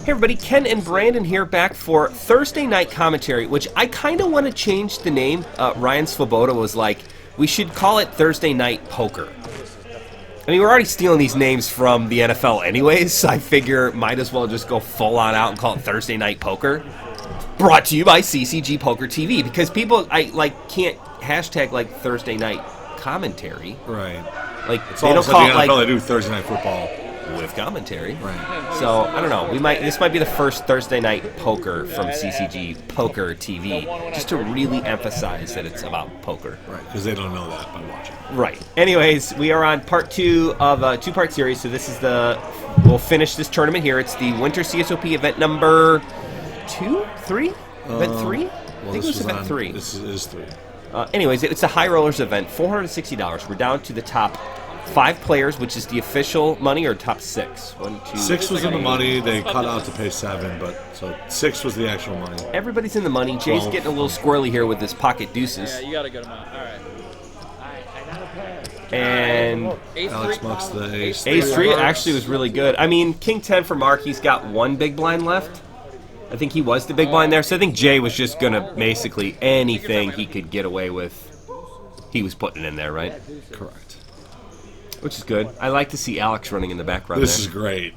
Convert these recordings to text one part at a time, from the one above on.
Hey everybody, Ken and Brandon here back for Thursday night commentary, which I kind of want to change the name. Ryan Svoboda was like, we should call it Thursday Night Poker. I mean, we're already stealing these names from the NFL anyways, so I figure might as well just go full on out and call it Thursday Night Poker. Brought to you by CCG Poker TV, because people can't hashtag like Thursday Night Commentary. Right. Like it's they don't call it like they do Thursday Night Football with commentary. Right. So I don't know. This might be the first Thursday Night Poker from CCG Poker TV, just to really emphasize that it's about poker. Right. Because they don't know that by watching. Right. Anyways, we are on part 2 of a 2-part series. So this is we'll finish this tournament here. It's the Winter CSOP Event number 2, 3, Event 3. Well, I think it was Event 3. This is 3. Anyways, it's a High Rollers event, $460. We're down to the top 5 players, which is the official money, or top 6? 1, 2, 6 was in the money. They cut out to pay 7, but so 6 was the actual money. Everybody's in the money. Jay's getting a little squirrely here with his pocket deuces. Yeah, you got a good amount. All right. And Alex Muck's the ace. Ace 3 actually was really good. I mean, King 10 for Marky's got 1 big blind left. I think he was the big blind there, so I think Jay was just going to basically anything he could get away with, he was putting in there, right? Correct. Which is good. I like to see Alex running in the background This there. is great.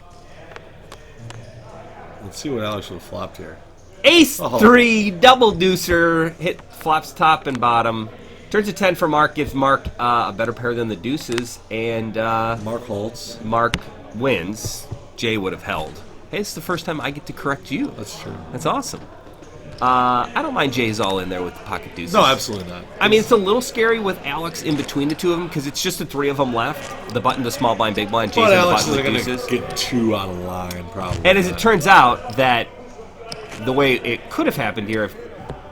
Let's see what Alex would have flopped here. Ace 3, double deucer, hit flops top and bottom. Turns to 10 for Mark, gives Mark a better pair than the deuces, and Mark holds. Mark wins. Jay would have held. Hey, it's the first time I get to correct you. That's true. That's awesome. I don't mind Jay's all in there with the pocket deuces. No, absolutely not. I mean, it's a little scary with Alex in between the two of them because it's just the 3 of them left. The button, the small blind, big blind. Jay's But in the Alex button is with going deuces. to get 2 out of line, probably. And as it turns out, that the way it could have happened here,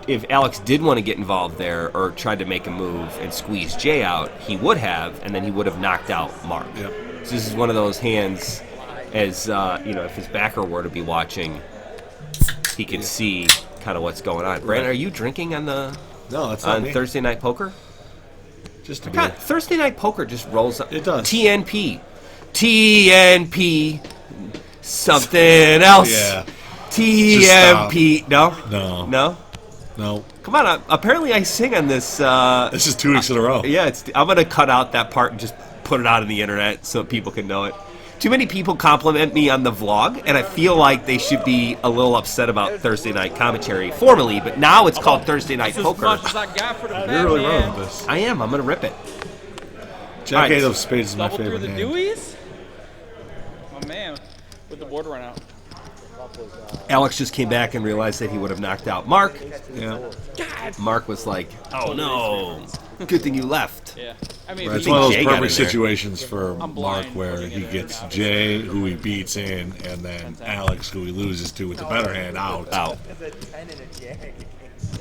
if Alex did want to get involved there or tried to make a move and squeeze Jay out, he would have, and then he would have knocked out Mark. Yep. So this is one of those hands, as if his backer were to be watching, he could see kind of what's going on. Brandon, are you drinking on No, that's not on me. Thursday Night Poker? Just a God, bit. Thursday Night Poker just rolls up. It does. TNP. Something else. Yeah. TNP. No? No. No? No. Come on. Apparently I sing on this. This is 2 weeks in a row. Yeah, I'm going to cut out that part and just put it out on the internet so people can know it. Too many people compliment me on the vlog, and I feel like they should be a little upset about Thursday Night Commentary formerly, but now it's called Thursday Night Poker. You're really wrong with this. I am. I'm going to rip it. Jack Right. 8 of spades is my Double through favorite the hand. Deweys? Oh, man. With the board run out. Alex just came back and realized that he would have knocked out Mark. Yeah. Mark was like, oh no, good thing you left. Yeah. I mean, Right, it's think one of those Jay got in perfect there. situations for I'm Mark blind. where he gets Jay, who he beats in, and then Alex, who he loses to with the better hand, out.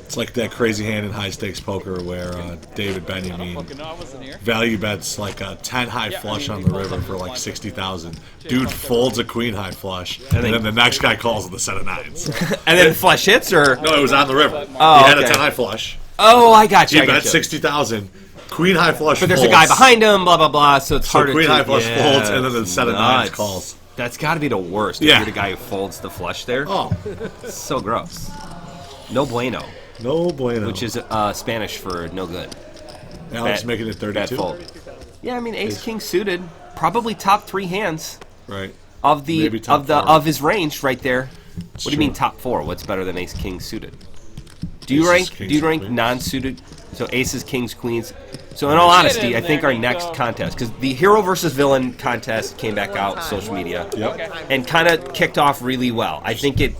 It's like that crazy hand in high stakes poker where David Benjamin fucking no, I wasn't here. value bets like a 10 high flush on the river for like 60,000. Dude folds a queen high flush, and then the next guy calls with a set of 9s. And then flush hits, or? No, it was on the river. Oh, He had okay. a 10 high flush. Oh, I got you. He I got bet you. 60,000. Queen high flush. But there's folds. a guy behind him, blah, blah, blah, so it's So harder queen to... high flush Yeah, folds, and then the set of 9s nuts. calls. That's got to be the worst. Yeah. If you're the guy who folds the flush there. Oh, It's so gross. No bueno, no bueno. which is Spanish for no good. Alex bad- making it Bad 32. fold. Yeah, I mean, ace-king suited. Probably top 3 hands Right. of the Maybe top of the 4. of his range right there. What do you true. mean top 4? What's better than ace-king suited? Do you Aces, rank kings, do you rank queens. non-suited? So aces, kings, queens. So in all honesty, I think our next contest, because the hero versus villain contest came back out social media, Yep. and kind of kicked off really well. I think it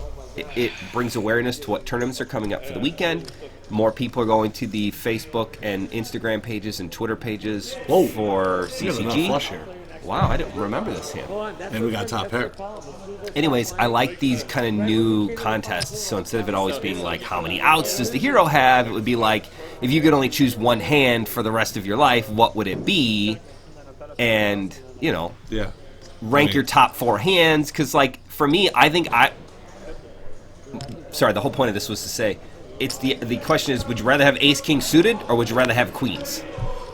brings awareness to what tournaments are coming up for the weekend. More people are going to the Facebook and Instagram pages and Twitter pages Whoa. for We have enough CCG. flush here. Wow, I didn't remember this hand. And we got top pair. Anyways, I like these kind of new contests. So instead of it always being like, how many outs does the hero have? It would be like, if you could only choose one hand for the rest of your life, what would it be? And, Yeah. rank your top 4 hands. Because, like, for me, I think sorry, the whole point of this was to say, it's the question is, would you rather have ace-king suited, or would you rather have queens?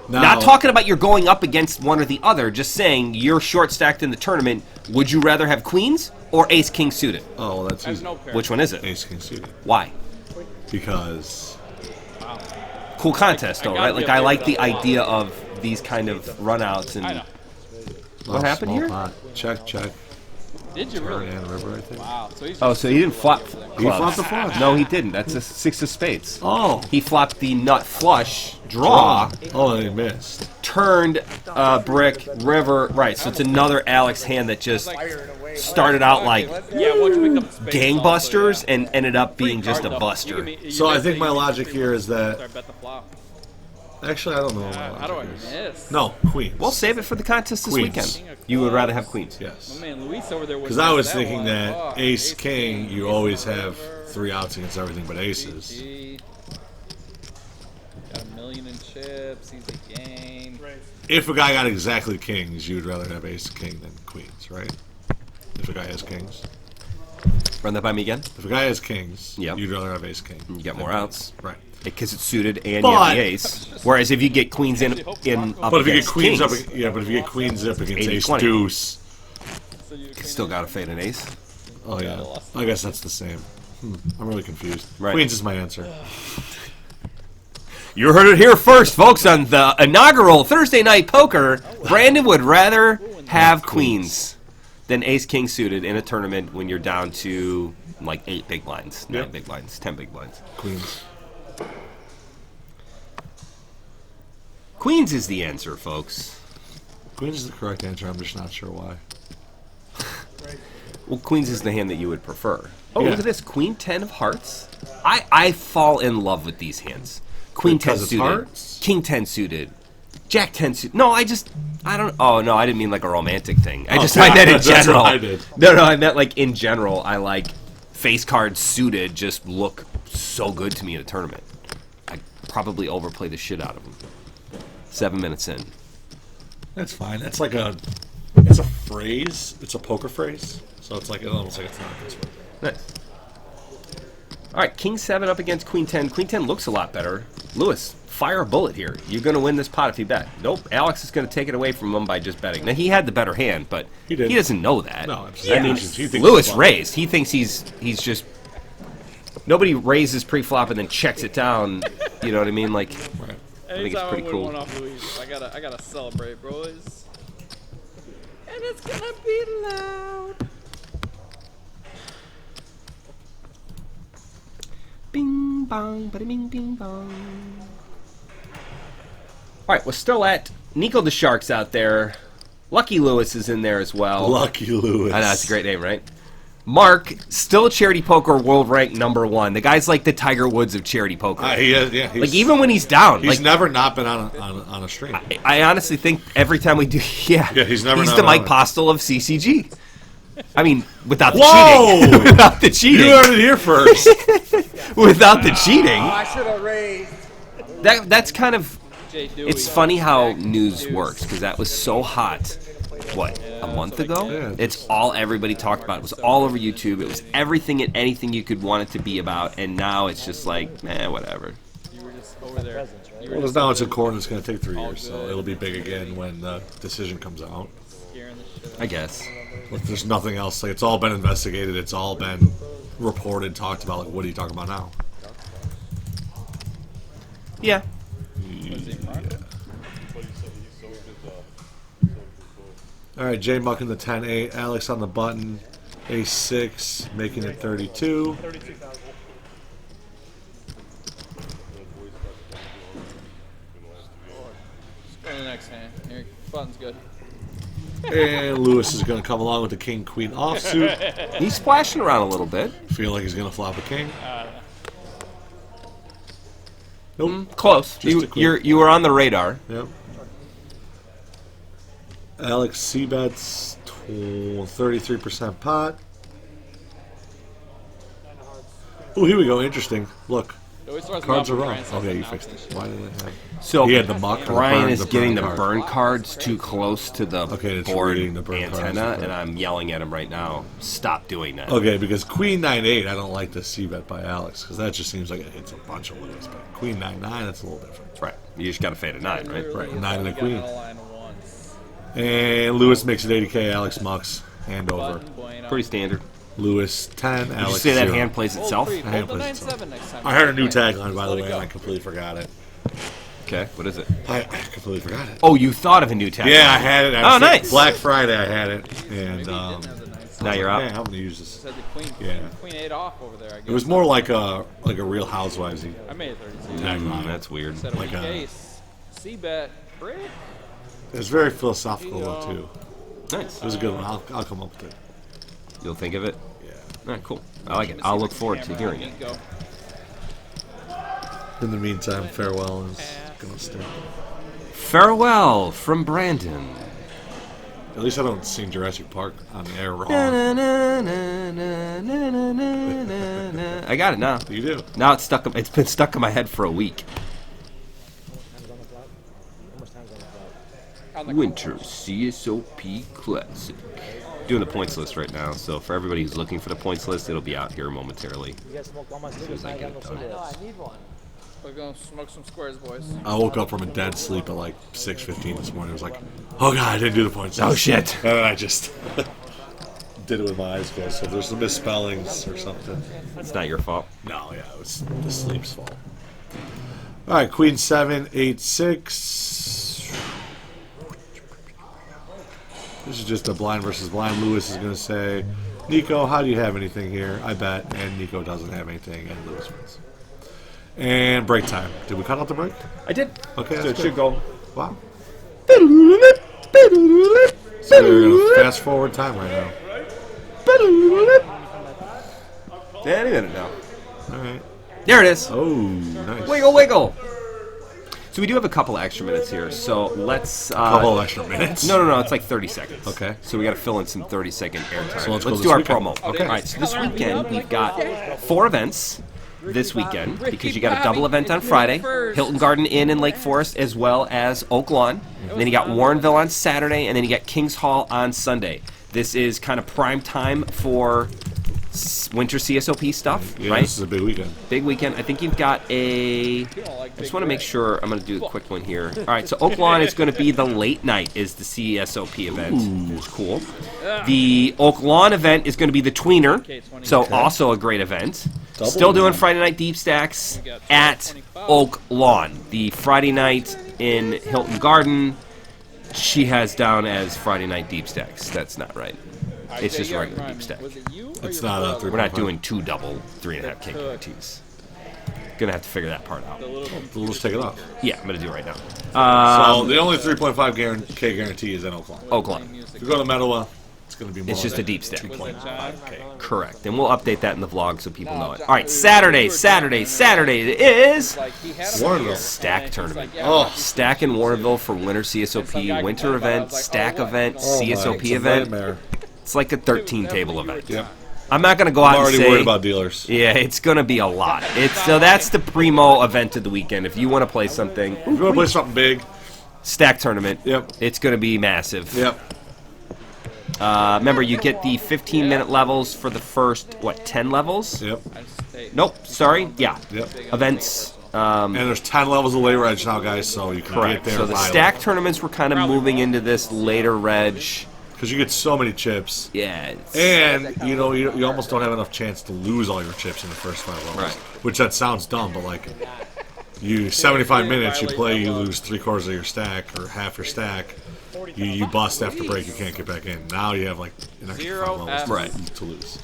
Now, Not talking about you're going up against one or the other, just saying you're short stacked in the tournament. Would you rather have queens or ace king suited? Oh, well, that's easy. Which one is it? Ace king suited. Why? Because Cool contest, though, right? Like, I like the idea of these kind of runouts and. What happened here? Pot. Check. Did you Turn really? and river, I think. Wow. So he's Oh, so he didn't flop He clubs. flopped the flush. No, he didn't. That's a 6 of spades. Oh. He flopped the nut flush, draw, Oh, and he missed. turned brick, river. Right, so it's another Alex hand that just started out like yeah. Once you pick up the space gangbusters and ended up being just a buster. So I think my logic here is that... Bet the flop. Actually, I don't know what my How do I logic is. miss? No, queens. We'll save it for the contest this Queens. weekend. You would rather have queens. Yes. My man Luis over there. Because I was thinking one. that Fuck. ace king, you always have 3 outs against everything but aces. CCG. Got a million in chips. Easy game. If a guy got exactly kings, you'd rather have ace king than queens, right? If a guy has kings. Run that by me again. If a guy has kings, Yep. you'd rather have ace king. You get more outs. Right. Because it's suited and But- you have the ace. Whereas if you get queens in up But if you get against queens kings, but if you get queens up against ace 80-20. deuce, So you still got to fade an ace. oh yeah, I guess that's the same. I'm really confused. Right. Queens is my answer. You heard it here first, folks, on the inaugural Thursday Night Poker. Brandon would rather have queens than ace-king suited in a tournament when you're down to like 8 big blinds, 9 Yep. big blinds, 10 big blinds. Queens. Queens is the answer, folks. Queens is the correct answer. I'm just not sure why. Well, queens is the hand that you would prefer. Oh, Yeah. look at this. Queen 10 of hearts. I fall in love with these hands. Queen 10 Because it's suited. hearts? King 10 suited. Jack 10 suited. No, I don't. Oh, no, I didn't mean like a romantic thing. I just meant that in that's what general. I did. No, I meant like in general. I like face cards suited just look so good to me in a tournament. I probably overplay the shit out of them. 7 minutes in. That's fine. That's like it's a phrase. It's a poker phrase. So it's like, it almost like it's not this way. Nice. All right, King 7 up against Queen 10. Queen 10 looks a lot better. Lewis, fire a bullet here. You're going to win this pot if you bet. Nope, Alex is going to take it away from him by just betting. Now, he had the better hand, but He did. doesn't know that. No, I mean, he thinks Lewis it's raised. He thinks he's just... Nobody raises pre-flop and then checks it down. You know what I mean? Like, Right. I think it's pretty cool. One off Luis. I gotta celebrate, boys. And it's gonna be loud. Bing, bong, bada bing, bing, bong. All right, we're still at Niko the Shark's out there. Lucky Lewis is in there as well. Lucky Lewis. I know, it's a great name, right? Mark, still charity poker world rank #1. The guy's like the Tiger Woods of charity poker. Yeah, like even when he's down, he's like never not been on a stream. I honestly think every time we do, yeah, he's never he's not the been Mike on it. Postel of CCG. I mean, without the Whoa! cheating, without the cheating, You heard it here first. without the cheating. I should have raised. That's kind of. Jay Dewey. It's funny how news works because that was so hot. What, a month ago? Yeah, It's all everybody talked about. It was all over YouTube. It was everything and anything you could want it to be about. And now it's just like, whatever. You were just over there. You were Well, just now it's in court and it's going to take 3 years, so it'll be big again when the decision comes out. scaring the shit out I guess. But there's nothing else. Like, it's all been investigated. It's all been reported, talked about. Like, what are you talking about now? Yeah. All right, J Muck in the 10-8, Alex on the button, Ace-6, making it 32. Go to the next hand. Here, button's good. And Lewis is going to come along with the King-Queen offsuit. He's splashing around a little bit. Feel like he's going to flop a king. Nope. Close. Just a quick- You were on the radar. Yep. Alex C-bets 33% pot. Oh, here we go. Interesting. Look. It always throws me Cards off are when wrong. Brian says Okay, you announcing fixed it. shit. Why did they have... So He had the muck. Brian burn- is the getting burn the card. burn cards too close to the Okay, it's board reading the burn cards, antenna, okay. and I'm yelling at him right now. Stop doing that. Okay, because Queen 9-8, I don't like the C-bet by Alex, because that just seems like it hits a bunch of limits. But Queen 9-9, that's a little different. Right. You just got to fade a 9, right? Right, 9 and a queen. Line once. And Lewis makes it 80K. Alex mucks. Hand over. Button, bueno. Pretty standard. Lewis 10. Did Alex you say that 0. hand plays itself? Hold hand the plays 9-7 next time. I heard a new Okay. tagline, by the Let it way, go. and I completely forgot it. Okay, what is it? I completely forgot it. Oh, you thought of a new tag. Yeah, I had it. Oh, nice. Black Friday, I had it. And Now you're yeah, up. I'm gonna use this. Said the queen. Yeah. Queen 8 off over there. I guess. It was more like a Real Housewives-y I made it 32. tagline. That's weird. Said a like weak a- ace. C-bet. Brick. It was very philosophical though too. Nice. It was a good one. I'll come up with it. You'll think of it? Yeah. All right, cool. I like it. I'll look forward to hearing it. Niko. In the meantime, farewell is gonna stay. Farewell from Brandon. At least I don't sing Jurassic Park on the air wrong. I got it now. You do. Now it's stuck. It's been stuck in my head for a week. On the Winter CSOP Classic. Doing the points list right now, so for everybody who's looking for the points list, it'll be out here momentarily. As soon as I get it done. We're gonna smoke some squares, boys. I woke up from a dead sleep at like 6:15 this morning. I was like, oh god, I didn't do the points. Oh shit! And then I just did it with my eyes closed. So if there's some misspellings or something. It's not your fault. No, yeah, it was the sleep's fault. All right, Queen 7, 8, 6. This is just a blind versus blind. Lewis is going to say, Niko, how do you have anything here? I bet. And Niko doesn't have anything, and Lewis wins. And break time. Did we cut out the break? I did. Okay, So that's it should good. go. Wow. So we're going to fast forward time right now. Any minute now. All right. There it is. Oh, nice. Wiggle, wiggle. So we do have a couple extra minutes here. So let's. Couple of extra minutes. No. It's like 30 seconds. Okay. So we got to fill in some 30-second airtime. So let's go do this our weekend. promo. Okay. All right. So this weekend we've got 4 events this weekend because you got a double event on Friday, Hilton Garden Inn in Lake Forest, as well as Oak Lawn. And then you got Warrenville on Saturday, and then you got Kings Hall on Sunday. This is kind of prime time for winter CSOP stuff, Yeah, right? this is a big weekend. Big weekend. I think you've got a. I just want to make sure. I'm going to do a quick one here. All right, so Oak Lawn is going to be the late night. Is the CSOP event? It's cool. The Oak Lawn event is going to be the tweener. So also a great event. Double Still doing event. Friday night deep stacks at Oak Lawn. The Friday night in Hilton Garden, she has down as Friday night deep stacks. That's not right. It's just regular deep stack. Was it you or It's your not a brother? 3. We're not doing 2 double 3.5K guarantees. Gonna have to figure that part out. We'll just take it off. Yeah, I'm gonna do it right now. So the only 3.5K guarantee is in Oak Lawn. Oak Lawn. If you go to Metawa, it's going to be more. It's just a than deep stack. 2.5K. Correct. And we'll update that in the vlog so people know it. All right, Saturday is Like, he had a Warrenville. beer, Stack and tournament. he's like, yeah, Oh, Stack in Warrenville for Winter CSOP, winter event, stack event, CSOP it's a event. nightmare. It's like a 13 table event. Yep. I'm not gonna go I'm out and already say. worried about dealers. Yeah, it's gonna be a lot. So that's the primo event of the weekend. If you want to play something, If you want to play something big, stack tournament. Yep. It's gonna be massive. yep. Remember, you get the 15-minute levels for the first 10 levels? Yep. Nope. Sorry. Yeah. Yep. Events. And there's 10 levels of late reg now, guys, so you can Correct. get there. So the stack tournaments were kind of moving into this later reg. Because you get so many chips. Yeah. And, you almost don't have enough chance to lose all your chips in the first 5 levels. Right. Which that sounds dumb, but like, 75 minutes, you play, you lose 3/4 of your stack, or half your stack. You bust after break, you can't get back in. Now you have like an extra 5 levels Right. to lose.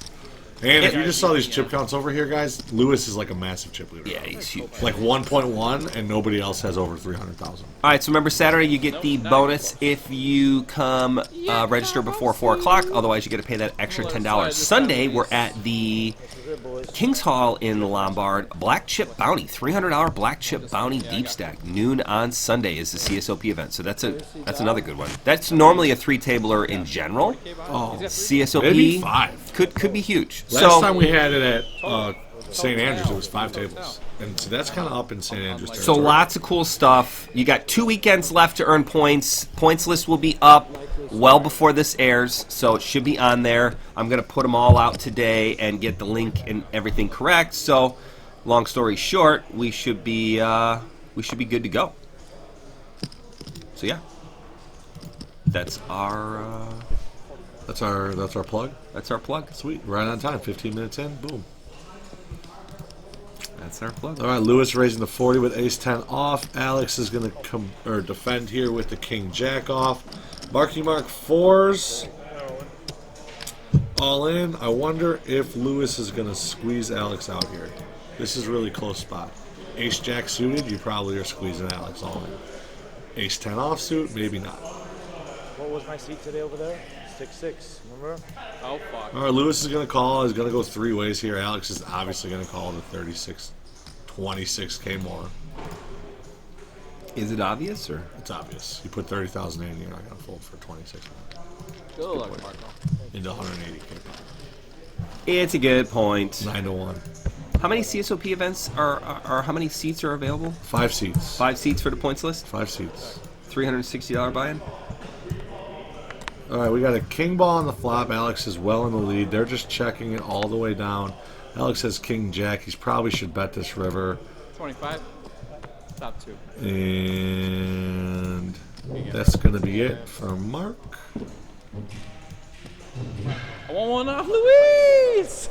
And if you just saw these chip counts over here, guys, Lewis is like a massive chip leader. Yeah, he's huge. Like 1.1, and nobody else has over 300,000. All right, so remember Saturday you get the bonus if you come register before 4 o'clock. Otherwise, you got to pay that extra $10. Sunday, we're at the Kings Hall in Lombard. Black Chip Bounty, $300 Black Chip Bounty Deep Stack. Noon on Sunday is the CSOP event. So that's another good one. That's normally a 3-tabler in general. Oh, CSOP maybe 5. could be huge. Last time we had it at St. Andrews, it was 5 tables. And so that's kind of up in St. Andrews territory. So lots of cool stuff. You got 2 weekends left to earn points. Points list will be up well before this airs, so it should be on there. I'm going to put them all out today and get the link and everything correct. So, long story short, we should be good to go. So yeah, that's our plug. That's our plug. Sweet, right on time. 15 minutes in, boom. That's our plug. All right, Lewis raising the 40 with ace-10 off. Alex is going to come or defend here with the king-jack off. Marky Mark 4s. All in. I wonder if Lewis is going to squeeze Alex out here. This is a really close spot. Ace-jack suited, you probably are squeezing Alex all in. Ace-10 offsuit, maybe not. What was my seat today over there? 6-6, remember? Oh, fuck. All right, Lewis is going to call. He's going to go 3 ways here. Alex is obviously going to call the 26K more. Is it obvious or? It's obvious. You put 30,000 in, you're not going to fold for 26 Good luck, Marco. into 180K. It's a good point. 9-1. How many CSOP events are how many seats are available? 5 seats. 5 seats for the points list. 5 seats. $360 buy-in. All right, we got a king ball on the flop. Alex is well in the lead. They're just checking it all the way down. Alex has king jack. He probably should bet this river. 25. Top 2. And that's going to be it for Mark. I want one off Luis!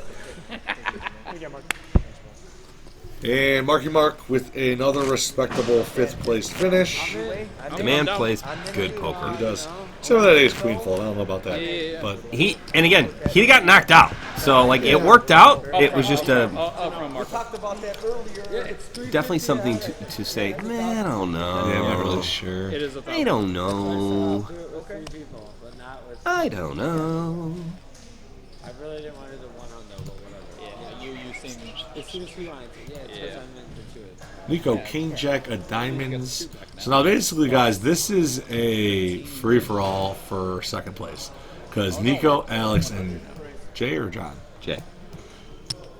And Marky Mark with another respectable 5th place finish. The man plays good poker. He does. Some of that ace queen fold. I don't know about that. Yeah. But He got knocked out. So like it worked out. It was just a From Marco. Talked about that earlier. definitely something to say. Man, I don't know. yeah, I'm not really sure. It is a I don't know. Three people, but not with. I don't know. I really didn't want to do the one on though, but whatever. Yeah, you seem. It seems he wanted to. Yeah, it's Yeah. because I'm into it. Niko, king jack of diamonds. So now basically, guys, this is a free-for-all for second place. Because Niko, Alex, and Jay or John? Jay.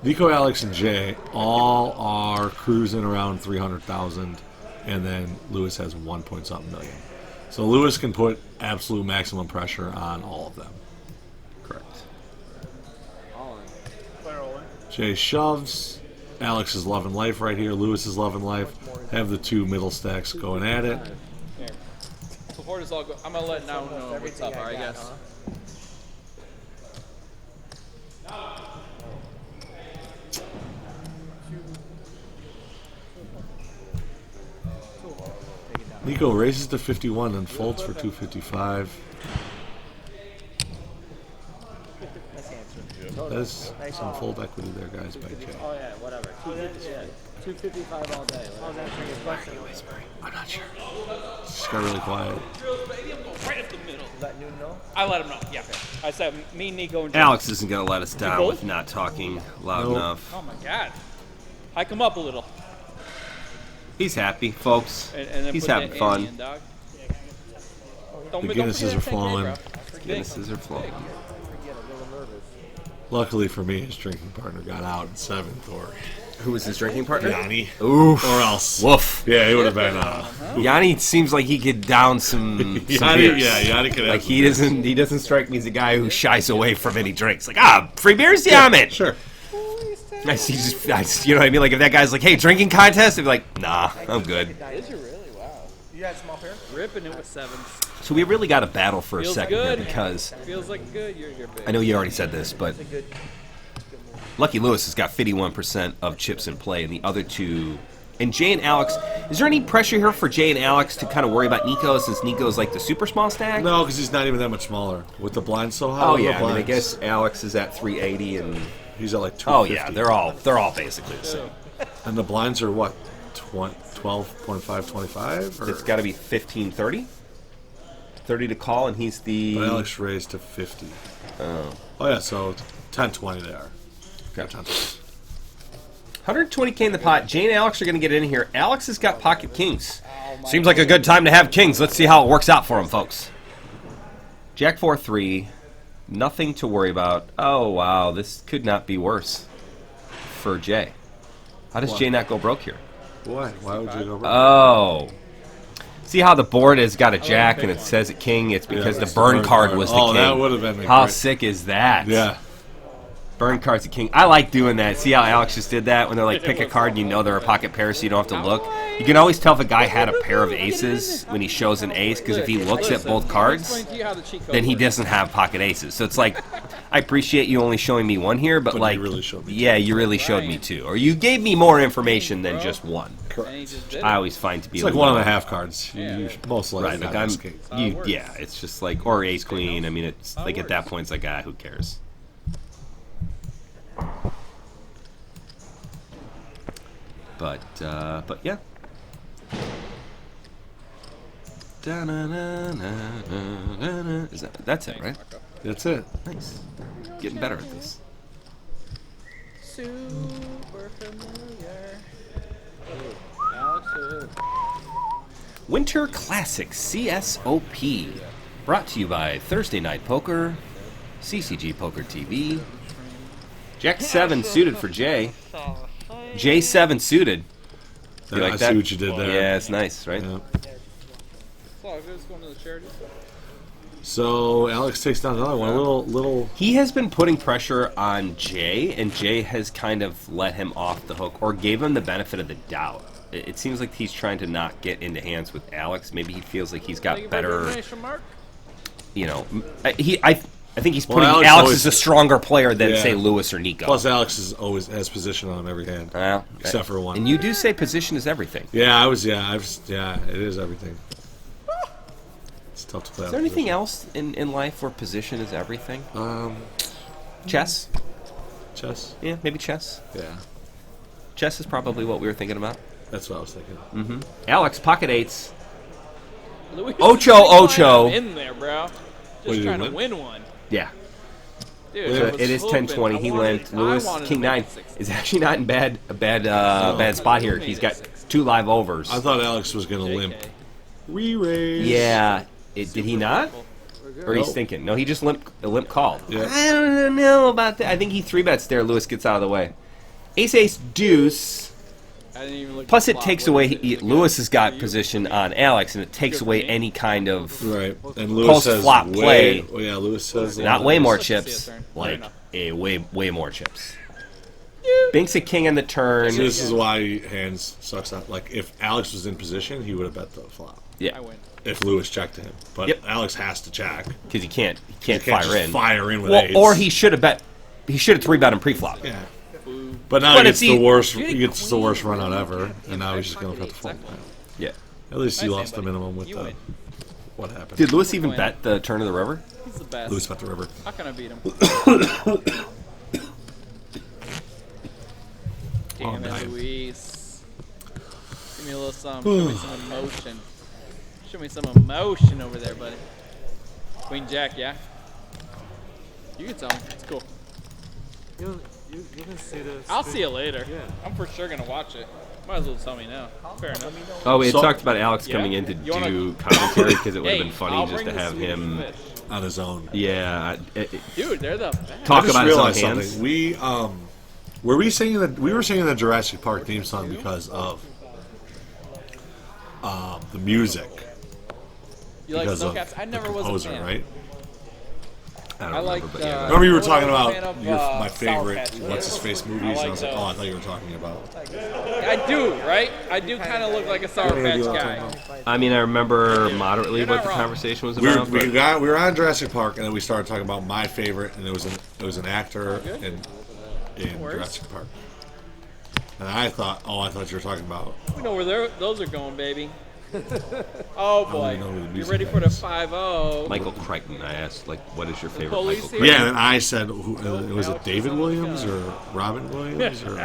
Niko, Alex, and Jay all are cruising around 300,000, and then Lewis has 1-point-something million. So Lewis can put absolute maximum pressure on all of them. Correct. All in. Jay shoves. Alex is loving life right here. Lewis is loving life. Have the 2 middle stacks going at it. Here. Before this all go, I'm gonna let now know what's up, alright, guys? Niko raises to 51 and folds for 255. There's some fold equity there, guys, by Jay. Oh yeah, whatever. 255 all day. Oh, that's your question. I'm not sure. Just got really quiet. Right up the middle. Let Noon know. I let him know. Yeah. I said me, Niko, and Jay. Alex isn't gonna let us down both? with not talking loud Nope. enough. Oh my God. Hike him up a little. He's happy, folks. And then He's put having that fun. Andy in, dog. The Guinnesses are flowing. Guinnesses are flowing. Luckily for me, his drinking partner got out in 7th, or Who was his drinking partner? Yonni. Oof. Or else. Woof. Yeah, he would have been. Yanni seems like he could down some Yanni, beers. yeah, Yanni could have. Like some he beers. doesn't strike me as a guy who shies away from any drinks. Like free beers, yeah, I'm in. Sure. I see, you know what I mean? Like if that guy's like, hey, drinking contest, I'd be like, nah, I'm good. Is you really? Wow. You got small pair? Ripping it with 7s. So we really got to battle for a Feels second good. here because Feels like good. You're big. I know you already said this, but Lucky Lewis has got 51% of chips in play, and the other 2. And Jay and Alex, is there any pressure here for Jay and Alex to kind of worry about Niko since Niko's like the super small stack? No, because he's not even that much smaller. With the blinds so high. Oh with the yeah, I mean I blinds, guess Alex is at 380 and he's at like 250. oh yeah, they're all basically the same. And the blinds are what? 12.5, 25? Or? It's got to be 15, 30? 30 to call, and he's the... But Alex raised to 50. Oh yeah, so 10, 20 they are. Okay. 120K in the pot. Jay and Alex are going to get in here. Alex has got pocket kings. Seems like a good time to have kings. Let's see how it works out for him, folks. Jack 4-3. Nothing to worry about. Oh, wow. This could not be worse for Jay. How does Jay not go broke here? Why? Why would you go broke? Oh. See how the board has got a jack and it says a king? It's because the burn card was the king. Oh, that would have been How great. sick is that? Yeah. Burn card's a king. I like doing that. See how Alex just did that? When they're like, pick a card and you know they're a pocket pair so you don't have to look. You can always tell if a guy had a pair of aces when he shows an ace, because if he looks at both cards, then he doesn't have pocket aces. So it's like, I appreciate you only showing me one here, but like, you really showed me yeah, you really showed me two. Or you gave me more information than just one. Correct. I always find to be It's like 1.5 cards. You most likely right. Like not I'm, escape. yeah, it's just like, or ace queen. I mean, it's like at that point, it's like, who cares? But yeah. Is that's it, right? That's it. Nice. Getting better at this. Super familiar. Winter Classic CSOP. Brought to you by Thursday Night Poker, CCG Poker TV. Jack 7 suited for Jay. J7 suited. You like I that? see what you did there. Yeah, it's nice, right? Yeah. Going to the charity. So Alex takes down another one. A little. He has been putting pressure on Jay, and Jay has kind of let him off the hook or gave him the benefit of the doubt. It seems like he's trying to not get into hands with Alex. Maybe he feels like he's got better. You know, I think he's putting Alex as a stronger player than say Lewis or Niko. Plus, Alex is always has position on him every hand, except for one. And you do say position is everything. Yeah, it is everything. It's tough to play. Is there anything else in life where position is everything? Chess. Chess. Yeah, maybe chess. Yeah, Chess is probably what we were thinking about. that's what I was thinking. Mm-hmm. Alex, pocket eights. Louis Ocho. in there, bro. Just trying to win one. Yeah. Dude, So it is 10-20. He went. Lewis King 9 is actually not in a bad spot here. He's got 2 live overs. I thought Alex was gonna limp. Re-raise. Yeah. Did he not? Or he's thinking? No, he just limp called. Yeah. I don't know about that. I think he 3-bets there. Lewis gets out of the way. Ace deuce. I didn't even look Plus, at it the takes flop. away. Lewis has got position on Alex, and it takes away any kind of Right. And Lewis says post-flop play. Oh yeah, Lewis says Not way more Let's see a chips, turn. like Fair way more chips. Binks a king on the turn. So this is why hands sucks out. Like if Alex was in position, he would have bet the flop. Yeah, I win. If Lewis checked to him, but Yep. Alex has to check. because he can't Can't fire just in. Fire in with Well, eights. or he should have bet. He should have 3-bet him pre-flop. Yeah. But now But he it's gets the the- worst. He gets the worst run out ever, and now he's just gonna put the flop. Yeah. At least he Nice lost the hand, buddy. minimum with You the win. what happened. Did Lewis even bet the turn of the river? He's the best. Lewis bet the river. How can I beat him? Damn it, nice. Luis. Give me a little something. Show me some emotion. Show me some emotion over there, buddy. Queen Jack, yeah? You can tell me. It's cool. You can see this. I'll see you later. Yeah. I'm for sure going to watch it. Might as well tell me now. Fair enough. Oh, we had So- talked about Alex Yeah? coming in to You wanna- do commentary because it would have Hey, been funny I'll just bring to the have Swedish him. fish. On his own. Yeah. Dude, they're the best. Talk I just about his own realized hands. something. We we were singing the Jurassic Park theme song because of the music. You like Because of Snowcats? I never the was a composer, fan. right? I don't I remember, like but the- yeah. Remember you were Well, talking I'm a about fan of, my Sour favorite Patch what's his face movies, and I was like, those. oh, I thought you were talking about. I do, right? I do kind of look like a Sour Patch guy. I mean, I remember moderately You're what not the wrong. conversation was We about. were, but- we were on Jurassic Park, and then we started talking about my favorite, and it was an actor in worries. Jurassic Park. And I thought you were talking about. We know where those are going, baby. Oh boy, know who the you music ready for the 5-0? Michael Crichton. I asked, like, what is your favorite police Michael here? Crichton? Yeah, and I said, was it David Williams or Robin Williams or?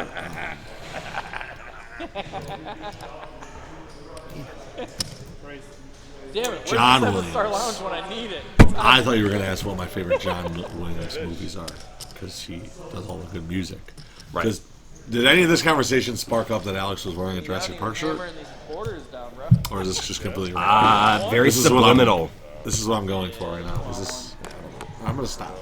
Damn it, where's John the Williams. 7-Star Lounge when I need it? I thought you were going to ask what my favorite John Williams movies are, because he does all the good music. Right. 'Cause did any of this conversation spark up that Alex was wearing a Jurassic Park shirt, Hammering these borders down, bro. or is this just completely random? Very This is what I'm- subliminal. This is what I'm going for right now. Is this? I'm going to stop.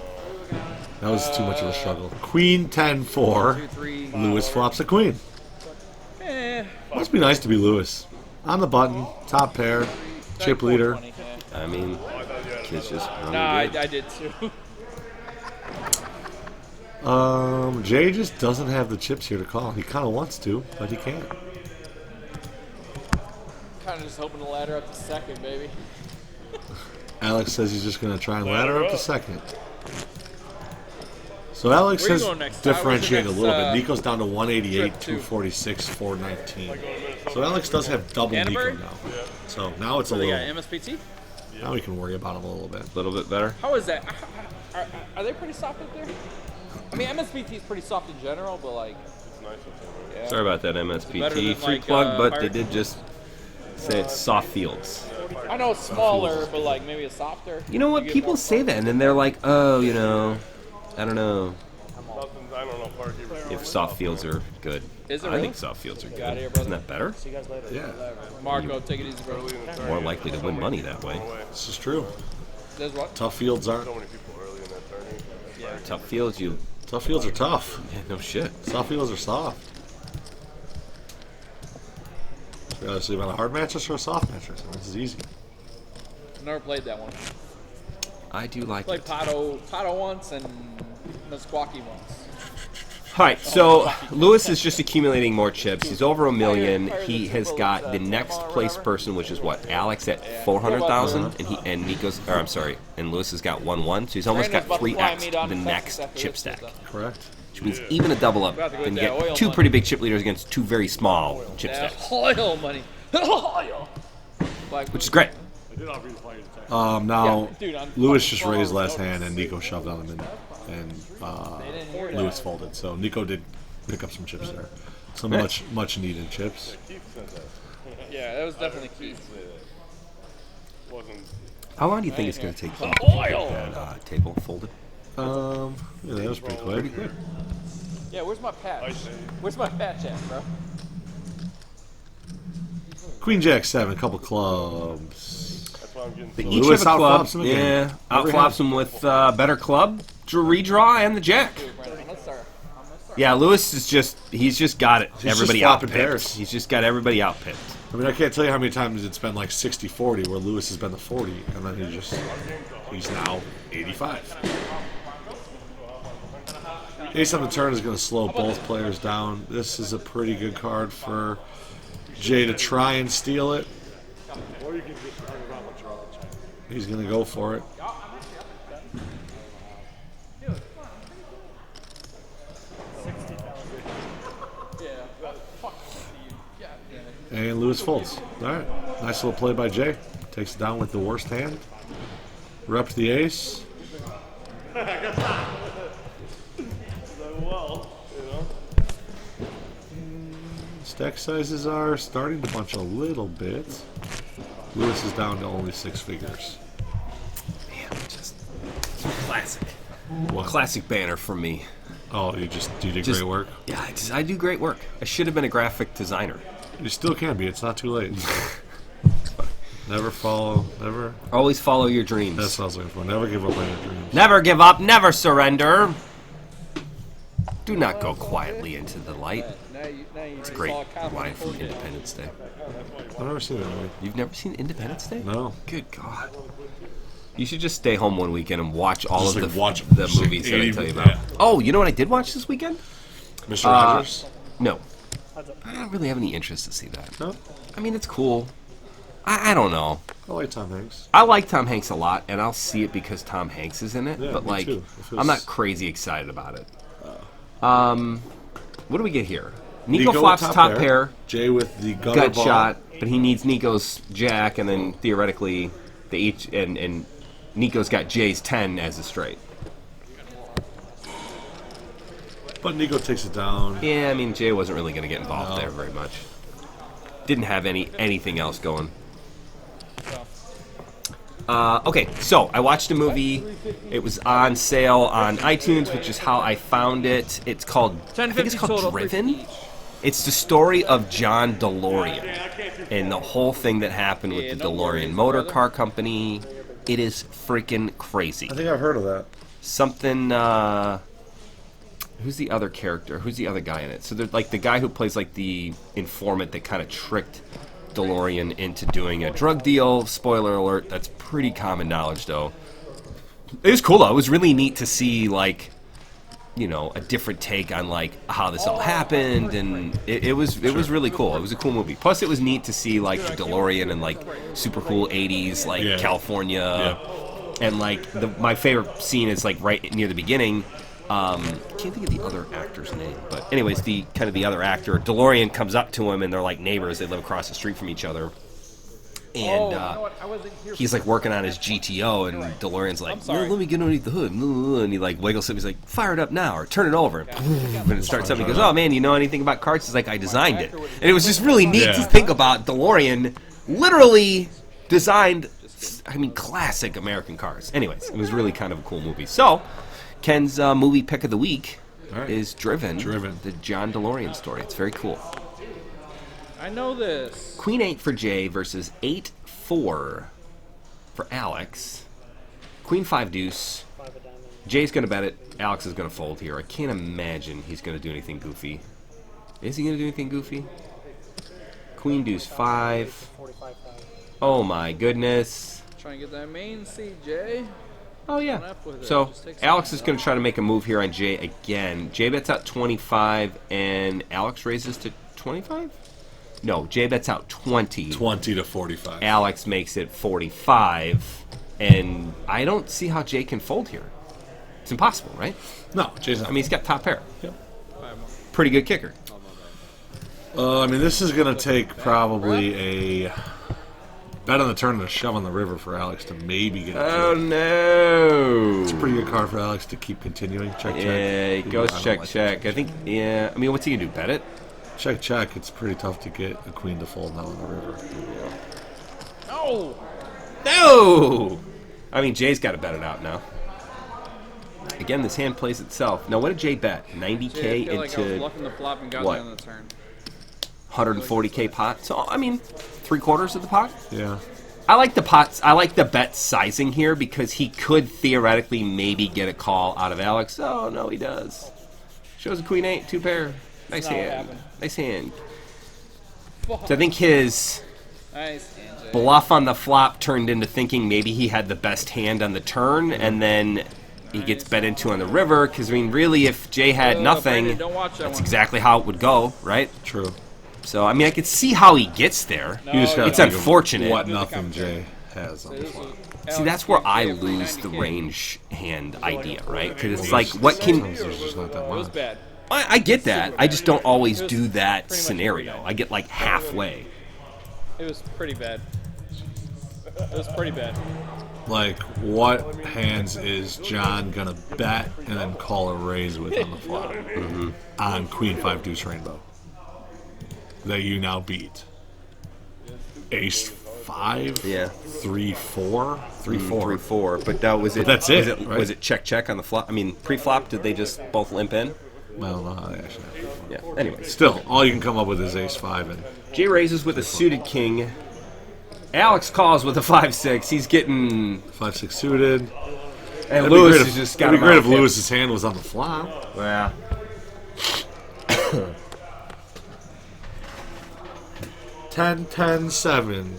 That was too much of a struggle. Queen 10-4. 2-3. Lewis flops a queen. Eh, Must be nice to be Lewis. On the button, top pair, chip leader. 420, yeah. I mean, kids just. Nah, I did too. Jay just doesn't have the chips here to call. He kind of wants to, but he can't. Kind of just hoping to ladder up to second, baby. Alex says he's just going to try and ladder up to second. So Alex Where you has going next? differentiated a Where's little your bit. next, Nico's down to 188, trip to? 246, 419. So Alex does have double Nico Canterbury? now. So now it's a So they little. got MSPT? Now we can worry about him a little bit. A little bit better. How is that? Are they pretty soft up there? I mean, MSPT is pretty soft in general, but like. Yeah. Sorry about that, Better MSPT. than, Free like, plug, but Fire- they did just say it's soft fields. I know it's smaller, but like maybe it's softer. You know what? get People more say that, and then they're like, oh, you know, I don't know I don't know, Marky. if soft fields are good. Is it I really? think soft fields are Get good. outta here, brother. Isn't that better? See you guys later. Yeah, Marco, take it easy, bro. More likely to win money that way. this is true. There's what? Tough fields aren't. So many people early in that tourney. Tough fields, you. Tough fields are tough. Yeah, no shit. Soft fields are soft. So you gotta sleep on a hard mattress or a soft mattress. This is easy. Never played that one. I do like Played it. Pato once and Meskwaki once. All right, so Lewis is just accumulating more chips. He's over 1 million. He has got the next place person, which is what, Alex at 400,000, and Nico's, or I'm sorry, and Lewis has got 1-1. So he's almost got 3x the next chip stack, Correct. which means even a double up can get two pretty big chip leaders against two very small chip Yeah, stacks, oil money. Oil. Like, which is great. Now Yeah, dude, I'm Lewis fucking just raised following last notes. hand, and Nico shoved on him, and didn't hear that. Lewis folded. So Nico did pick up some chips there. Some Right. much needed chips. Yeah, that was definitely key. Wasn't How long do you think it's going to take Keith to Oil. get that table folded? Yeah, that was pretty quick. Yeah, where's my patch? Where's my patch at, bro? Queen Jack 7, couple clubs. that's why I'm getting They so each Lewis have a club. outflops him again. Yeah, Every outflops them with better club, redraw, and the jack. Let's start. Yeah, Lewis is he's just got it. He's Everybody just flopping outpicked. pairs. He's just got everybody outpicked. I mean, I can't tell you how many times it's been like 60-40 where Lewis has been the 40, and then he's now 85. Ace on the turn is going to slow both players down. This is a pretty good card for Jay to try and steal it. He's going to go for it. And Lewis folds. All right. Nice little play by Jay. Takes it down with the worst hand. Repped the ace. Stack sizes are starting to bunch a little bit. Lewis is down to only 6 figures. Man, just classic. What? Classic banner from me. Oh, you did Just- great work. Yeah, I do great work. I should have been a graphic designer. You still can be. It's not too late. Never. Always follow your dreams. That's what I was looking for. Never give up on your dreams. Never give up, never surrender. Do not go quietly into the light. It's Great line from Independence Day. I've never seen that movie. You've never seen Independence Day? No. Good God. You should just stay home one weekend and watch all Just, of like, the watch movies that I 80 tell you yeah. about. Oh, you know what I did watch this weekend? Mr. Rogers? No. I don't really have any interest to see that. No. I mean, it's cool. I don't know. I like Tom Hanks. I like Tom Hanks a lot, and I'll see it because Tom Hanks is in it. Yeah, but me like, too. If it I'm not was- crazy excited about it. What do we get here? Nico Nico flops with top pair, Jay with the gutter gut ball. shot, but he needs Nico's jack, and then theoretically, they each and Nico's got Jay's 10 as a straight. But Nico takes it down. Yeah, I mean Jay wasn't really going to get involved there very much. Didn't have anything else going. Okay, so I watched a movie. It was on sale on iTunes, which is how I found it. It's called, I think it's called Driven. It's the story of John DeLorean and the whole thing that happened with the DeLorean Motor Car Company. It is freaking crazy. I think I've heard of that. Something, who's the other character? Who's the other guy in it? So there's like the guy who plays like the informant that kind of tricked DeLorean into doing a drug deal. Spoiler alert, that's pretty common knowledge though. It was cool though. It was really neat to see like, you know, a different take on like how this all happened, and it was really cool. It was a cool movie. Plus, it was neat to see like the DeLorean and like super cool '80s like California, and like my favorite scene is like right near the beginning. Can't think of the other actor's name, but anyways, the other actor, DeLorean comes up to him, and they're like neighbors. They live across the street from each other. And he's like working on his GTO, and DeLorean's like, no, let me get underneath the hood. And he like wiggles him. He's like, fire it up now, or turn it over. And it starts up. He goes, oh man, you know anything about cars? He's like, I designed it. And it was just really neat to think about DeLorean literally designed, I mean, classic American cars. Anyways, it was really kind of a cool movie. So, Ken's movie pick of the week is Driven, the John DeLorean story. It's very cool. I know this. Queen 8 for Jay versus 8-4 for Alex. Queen 5 deuce. Jay's going to bet it. Alex is going to fold here. I can't imagine he's going to do anything goofy. Is he going to do anything goofy? Queen deuce 5. Oh my goodness. Trying to get that main seat, Jay. Oh yeah. So Alex is going to try to make a move here on Jay again. Jay bets out 25 and Alex raises to 25? No, Jay bets out 20. 20 to 45. Alex makes it 45, and I don't see how Jay can fold here. It's impossible, right? No, Jay's not. I mean, he's got top pair. Yep. Pretty good kicker. I mean, this is going to take probably a bet on the turn and a shove on the river for Alex to maybe get it. Oh, no. It's a pretty good card for Alex to keep continuing. Check, check. Yeah, he goes check, check. I think, yeah. I mean, what's he going to do, bet it? Check, check. It's pretty tough to get a queen to fold now on the river. No! No! I mean, Jay's got to bet it out now. Again, this hand plays itself. Now, what did Jay bet? 90K Jay, I feel like I was into bluffing the flop and got what? it on the turn. 140K pot. So, I mean, 3/4 of the pot? Yeah. I like the pots. I like the bet sizing here because he could theoretically maybe get a call out of Alex. Oh, no, he does. Shows a queen 8, 2 pair. Nice hand. Nice hand. So I think his bluff on the flop turned into thinking maybe he had the best hand on the turn, and then he gets bet into on the river, because, I mean, really, if Jay had nothing, that's exactly how it would go, right? True. So, I mean, I could see how he gets there. It's unfortunate. What nothing Jay has on the flop. See, that's where I lose the range hand idea, right? Because it's like, what can... There's just not that much. Bad. I get that. I just don't always do that scenario. I get like halfway. It was pretty bad. It was pretty bad. Like, what hands is John gonna bet and then call a raise with on the flop on Queen 5 deuce rainbow that you now beat? Ace 5? Yeah. 3 4? 3 4. 3-4. But that was it. But that's it, right? Was it check check on the flop? I mean, pre-flop, did they just both limp in? I don't know how they actually have Yeah. Anyway, Still, all you can come up with is Ace 5 and Jay raises with a suited king. Alex calls with a 5-6. He's getting 5-6 suited. and Lewis has just got It'd him be great out if Lewis's hand was on the flop. Yeah. 10-10-7.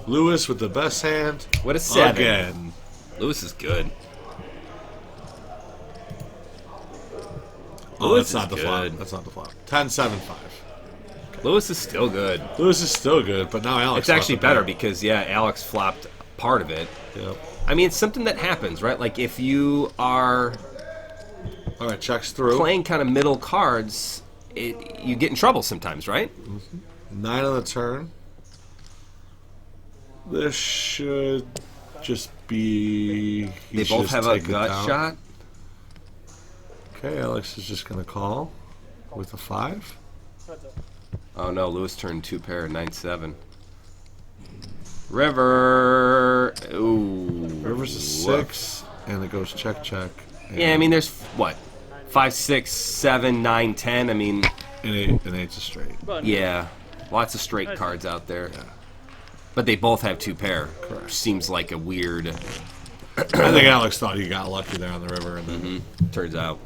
Lewis with the best hand. What a 7. Again. Lewis is good. Oh, Lewis that's not the is flop. good. That's not the flop. 10-7-5. Lewis is still good. Lewis is still good, but now Alex. It's actually flopped better it. because, yeah, Alex flopped part of it. Yep. I mean, it's something that happens, right? Like, if you are All right, checks through. playing kind of middle cards, you get in trouble sometimes, right? 9 on the turn. This should just be. They both have a gut shot. Okay, Alex is just going to call with a 5. Oh, no, Lewis turned 2 pair, 9-7. River. Ooh. River's a 6, and it goes check, check. Yeah, I mean, there's, what, 5, 6, 7, 9, 10. I mean, And 8's a straight. yeah, lots of straight cards out there. Yeah. But they both have 2 pair. Correct. Seems like a weird. I think Alex thought he got lucky there on the river, and then Turns out.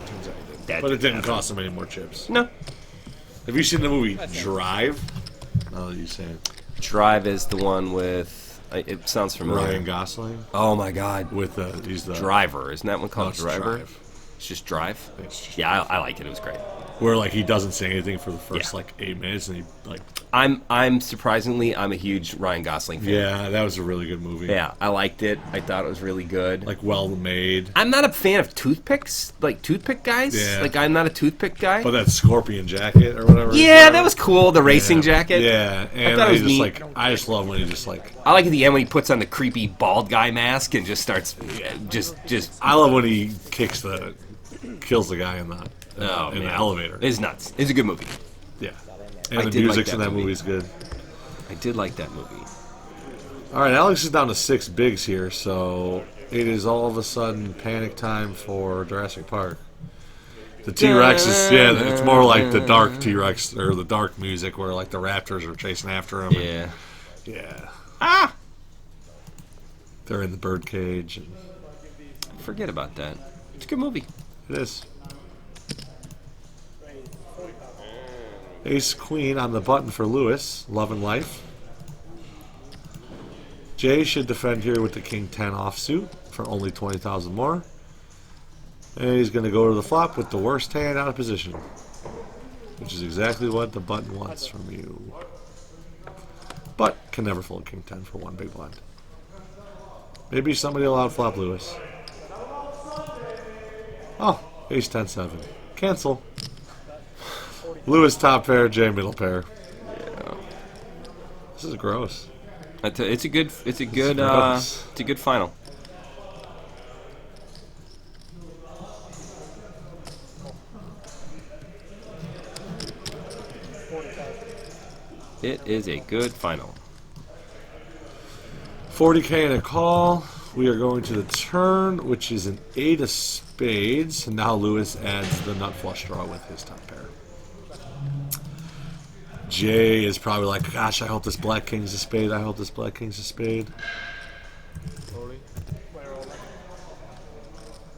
turns out he didn't. That But it didn't didn't cost him any more chips. No. Have you seen the movie Drive? Now that you say it. Drive is the one with. It sounds familiar. Ryan Gosling Oh my God. with he's the Driver. Isn't that one no, called it's Driver? Drive. It's just drive. Yeah, I liked it. It was great. Where like he doesn't say anything for the first Yeah. like 8 minutes, and he like. I'm surprisingly I'm a huge Ryan Gosling fan. Yeah, that was a really good movie. Yeah, I liked it. I thought it was really good. Like well made. I'm not a fan of toothpicks, like toothpick guys. Yeah. Like I'm not a toothpick guy. But that scorpion jacket or whatever. Yeah, that was cool. The racing jacket. Yeah, and thought it I was just neat. like I just love when he just like I like at the end when he puts on the creepy bald guy mask and just starts just. I love when he kills the guy in the Man. elevator. It's nuts. It's a good movie. Yeah, I and the did like music's that in that movie. movie's good. I did like that movie. All right, Alex is down to 6 bigs here, so it is all of a sudden panic time for Jurassic Park. The T-Rex is it's more like the dark T-Rex or the dark music where like the raptors are chasing after him. Yeah. Yeah. Ah! They're in the bird cage. And Forget about that. It's a good movie. it is. Ace Queen on the button for Lewis. Love and Life. Jay should defend here with the King 10 offsuit for only 20,000 more. And he's going to go to the flop with the worst hand out of position, which is exactly what the button wants from you. But can never fold King 10 for 1 big blind. Maybe somebody will outflop Lewis. Oh, Ace 10-7. Cancel. Lewis top pair, Jay middle pair. Yeah. This is gross. It's a good gross. it's a good final. It is a good final. 40K and a call. We are going to the turn, which is an 8 of spades. And now Lewis adds the nut flush draw with his top pair. Jay is probably like, gosh, I hope this black king's a spade. I hope this black king's a spade.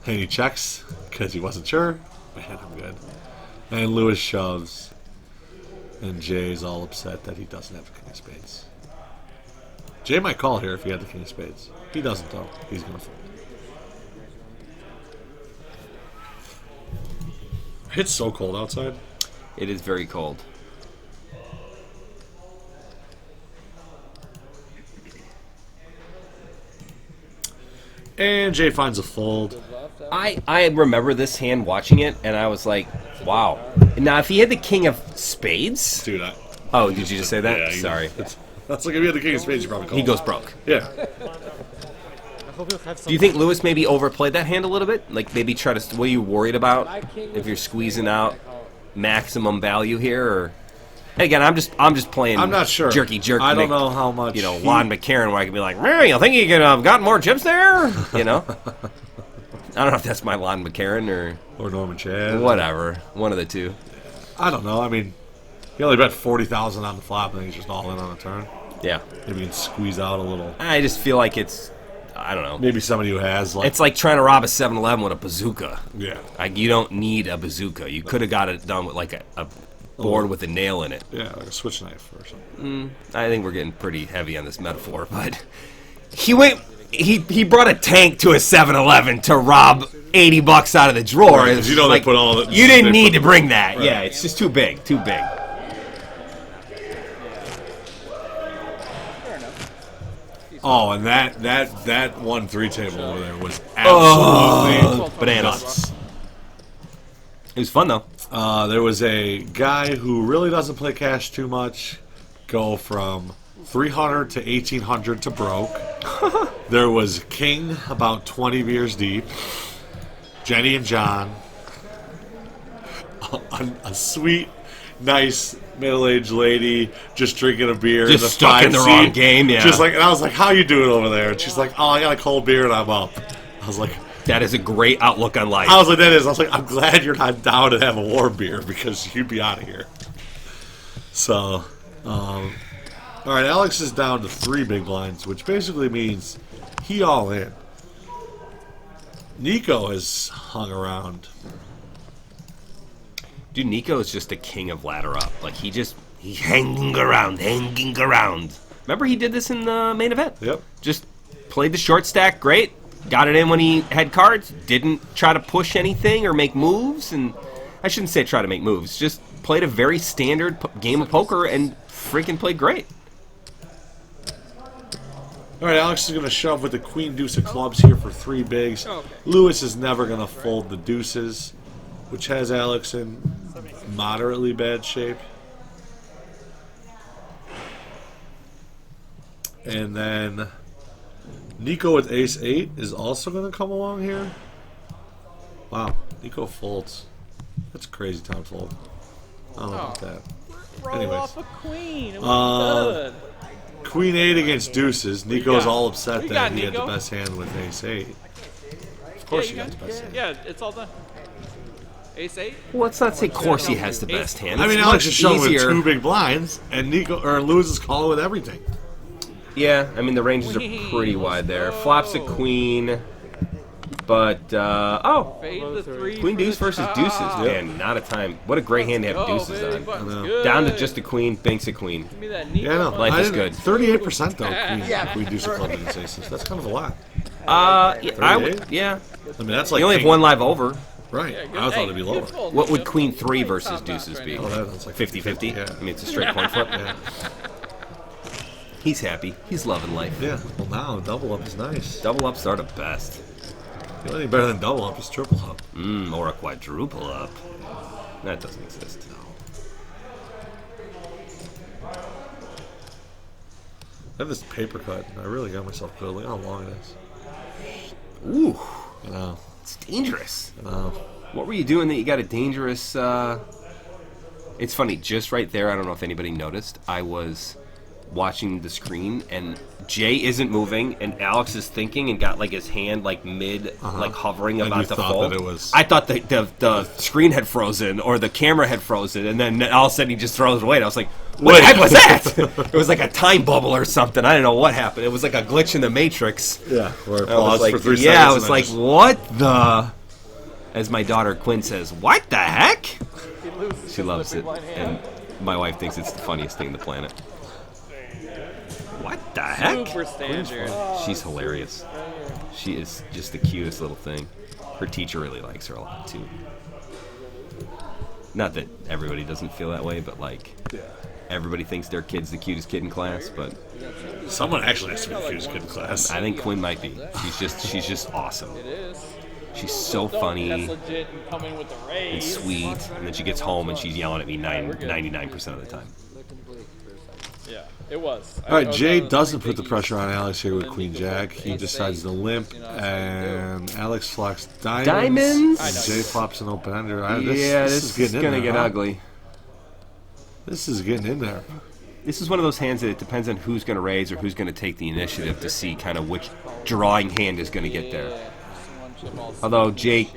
And he checks because he wasn't sure. Man, I'm good. And Lewis shoves. And Jay's all upset that he doesn't have the king of spades. Jay might call here if he had the king of spades. He doesn't, though. He's going to fold. It's so cold outside. It is very cold. And Jay finds a fold. I remember this hand watching it, and I was like, wow. Now, if he had the king of spades... Dude, Oh, did you just say that? yeah, Sorry. That's like if you had the king of spades, you probably call. He goes broke. Yeah. Do you think Lewis maybe overplayed that hand a little bit? Like maybe try to... What are you worried about? If you're squeezing out maximum value here, or... Again, I'm just playing. I'm not sure. Jerky jerk. I don't know how much. Juan McCarron, where I could be like, man, you think he could have gotten more chips there? You know. I don't know if that's my Juan McCarron Or Norman Chad. whatever. One of the two. I don't know. I mean, he only bet 40,000 on the flop, and he's just all in on the turn. Yeah. Maybe he can squeeze out a little. I just feel like it's. I don't know. Maybe somebody who has like. It's like trying to rob a 7-Eleven with a bazooka. Yeah. Like you don't need a bazooka. You could have got it done with like a board with a nail in it. Yeah, like a switch knife or something. I think we're getting pretty heavy on this metaphor, but he went. He brought a tank to a 7-Eleven to rob $80 out of the drawer. Right, 'cause It's you know they like, put all the- You didn't they need put- to bring that. Right. Yeah, it's just too big. Too big. Oh, and that 1-3 table over there was absolutely Bananas. nuts. It was fun though. There was a guy who really doesn't play cash too much go from 300 to 1800 to broke. There was King about 20 beers deep. Jenny and John. A sweet, nice middle-aged lady just drinking a beer. Just in the stuck in the 5 wrong seat. game, yeah. Just like, and I was like, "How you doing over there?" And she's like, "Oh, I got a cold beer and I'm up." I was like, That is a great outlook on life. "I was like, that is." I was like, "I'm glad you're not down to have a warm beer because you'd be out of here." So, all right, Alex is down to 3 big blinds, which basically means he all in. Niko has hung around. Dude, Niko is just a king of ladder up. Like he's hanging around. Remember he did this in the main event? Yep. Just played the short stack, great. got it in when he had cards, didn't try to push anything or make moves, and I shouldn't say try to make moves, just played a very standard game of poker and freaking played great. All right, Alex is going to shove with the queen deuce of clubs here for 3 bigs. Okay. Lewis is never going to fold the deuces, which has Alex in moderately bad shape. And then Niko with ace-8 is also going to come along here. Wow, Niko folds. That's a crazy time fold. I don't know about that. Roll Anyways. off a queen. It was good. Queen 8 against deuces. Niko's all upset What you that got, he had the Niko? best hand with ace-8. Of course he Yeah, got the best hand. Yeah, it's all done. Ace 8. Well, let's not say course he has the best hand. I mean, It's Alex much is showing with easier. 2 big blinds, and Lewis is calling with everything. Yeah, I mean, the ranges are pretty wide there. Flops a queen, but, oh, Fade the 3. queen deuce versus deuces. Man, not a time. What a great hand to have deuces on. know. Down to just a queen, banks a queen. Give me that Niko. Yeah, no. Life is good. 38% though, queen deuce of clubs against aces. That's kind of a lot. Yeah, I would, 38? yeah. I mean, that's like You only have king- one live over. Right. Yeah, good. I thought Hey, it'd be good lower. fold, What would Niko. queen 3 Top versus notch deuces right be? now. That's like 50-50? Yeah. I mean, it's a straight coin flip. Yeah. He's happy. He's loving life. Yeah. Well, now double up is nice. Double ups are the best. The only thing better than double up is triple up. Or a quadruple up. That doesn't exist. I have this paper cut, and I really got myself good. Look how long it is. Ooh, You know. it's dangerous. You know. What were you doing that you got a dangerous... It's funny, just right there, I don't know if anybody noticed, I was watching the screen, and Jay isn't moving, and Alex is thinking, and got like his hand like mid, like hovering And about you to thought fold. that it was- I thought the screen had frozen, or the camera had frozen, and then all of a sudden he just throws it away, and I was like, what the heck was that? It was like a time bubble or something. I don't know what happened. It was like a glitch in the Matrix. Yeah. Or I was pause like, for 3 seconds. yeah, I and was then like, just- what the? As my daughter Quinn says, what the heck? She loves it, and my wife thinks it's the funniest thing on the planet. What the heck? Super standard. She's hilarious. She is just the cutest little thing. Her teacher really likes her a lot too. Not that everybody doesn't feel that way, but like everybody thinks their kid's the cutest kid in class, but Someone actually has to be the cutest kid in class. I think Quinn might be. She's just awesome. It is. She's so funny That's legit and coming with the and raise. sweet, and then she gets home and she's yelling at me 99% of the time. Yeah, it was. All right, Jay doesn't put the pressure on Alex here with Queen Jack. He decides to limp, and Alex flocks diamonds. Diamonds? And Jay flops an open ender. This is getting in gonna there, get huh? ugly. This is getting in there. This is one of those hands that it depends on who's going to raise or who's going to take the initiative to see kind of which drawing hand is going to get there. Although Jake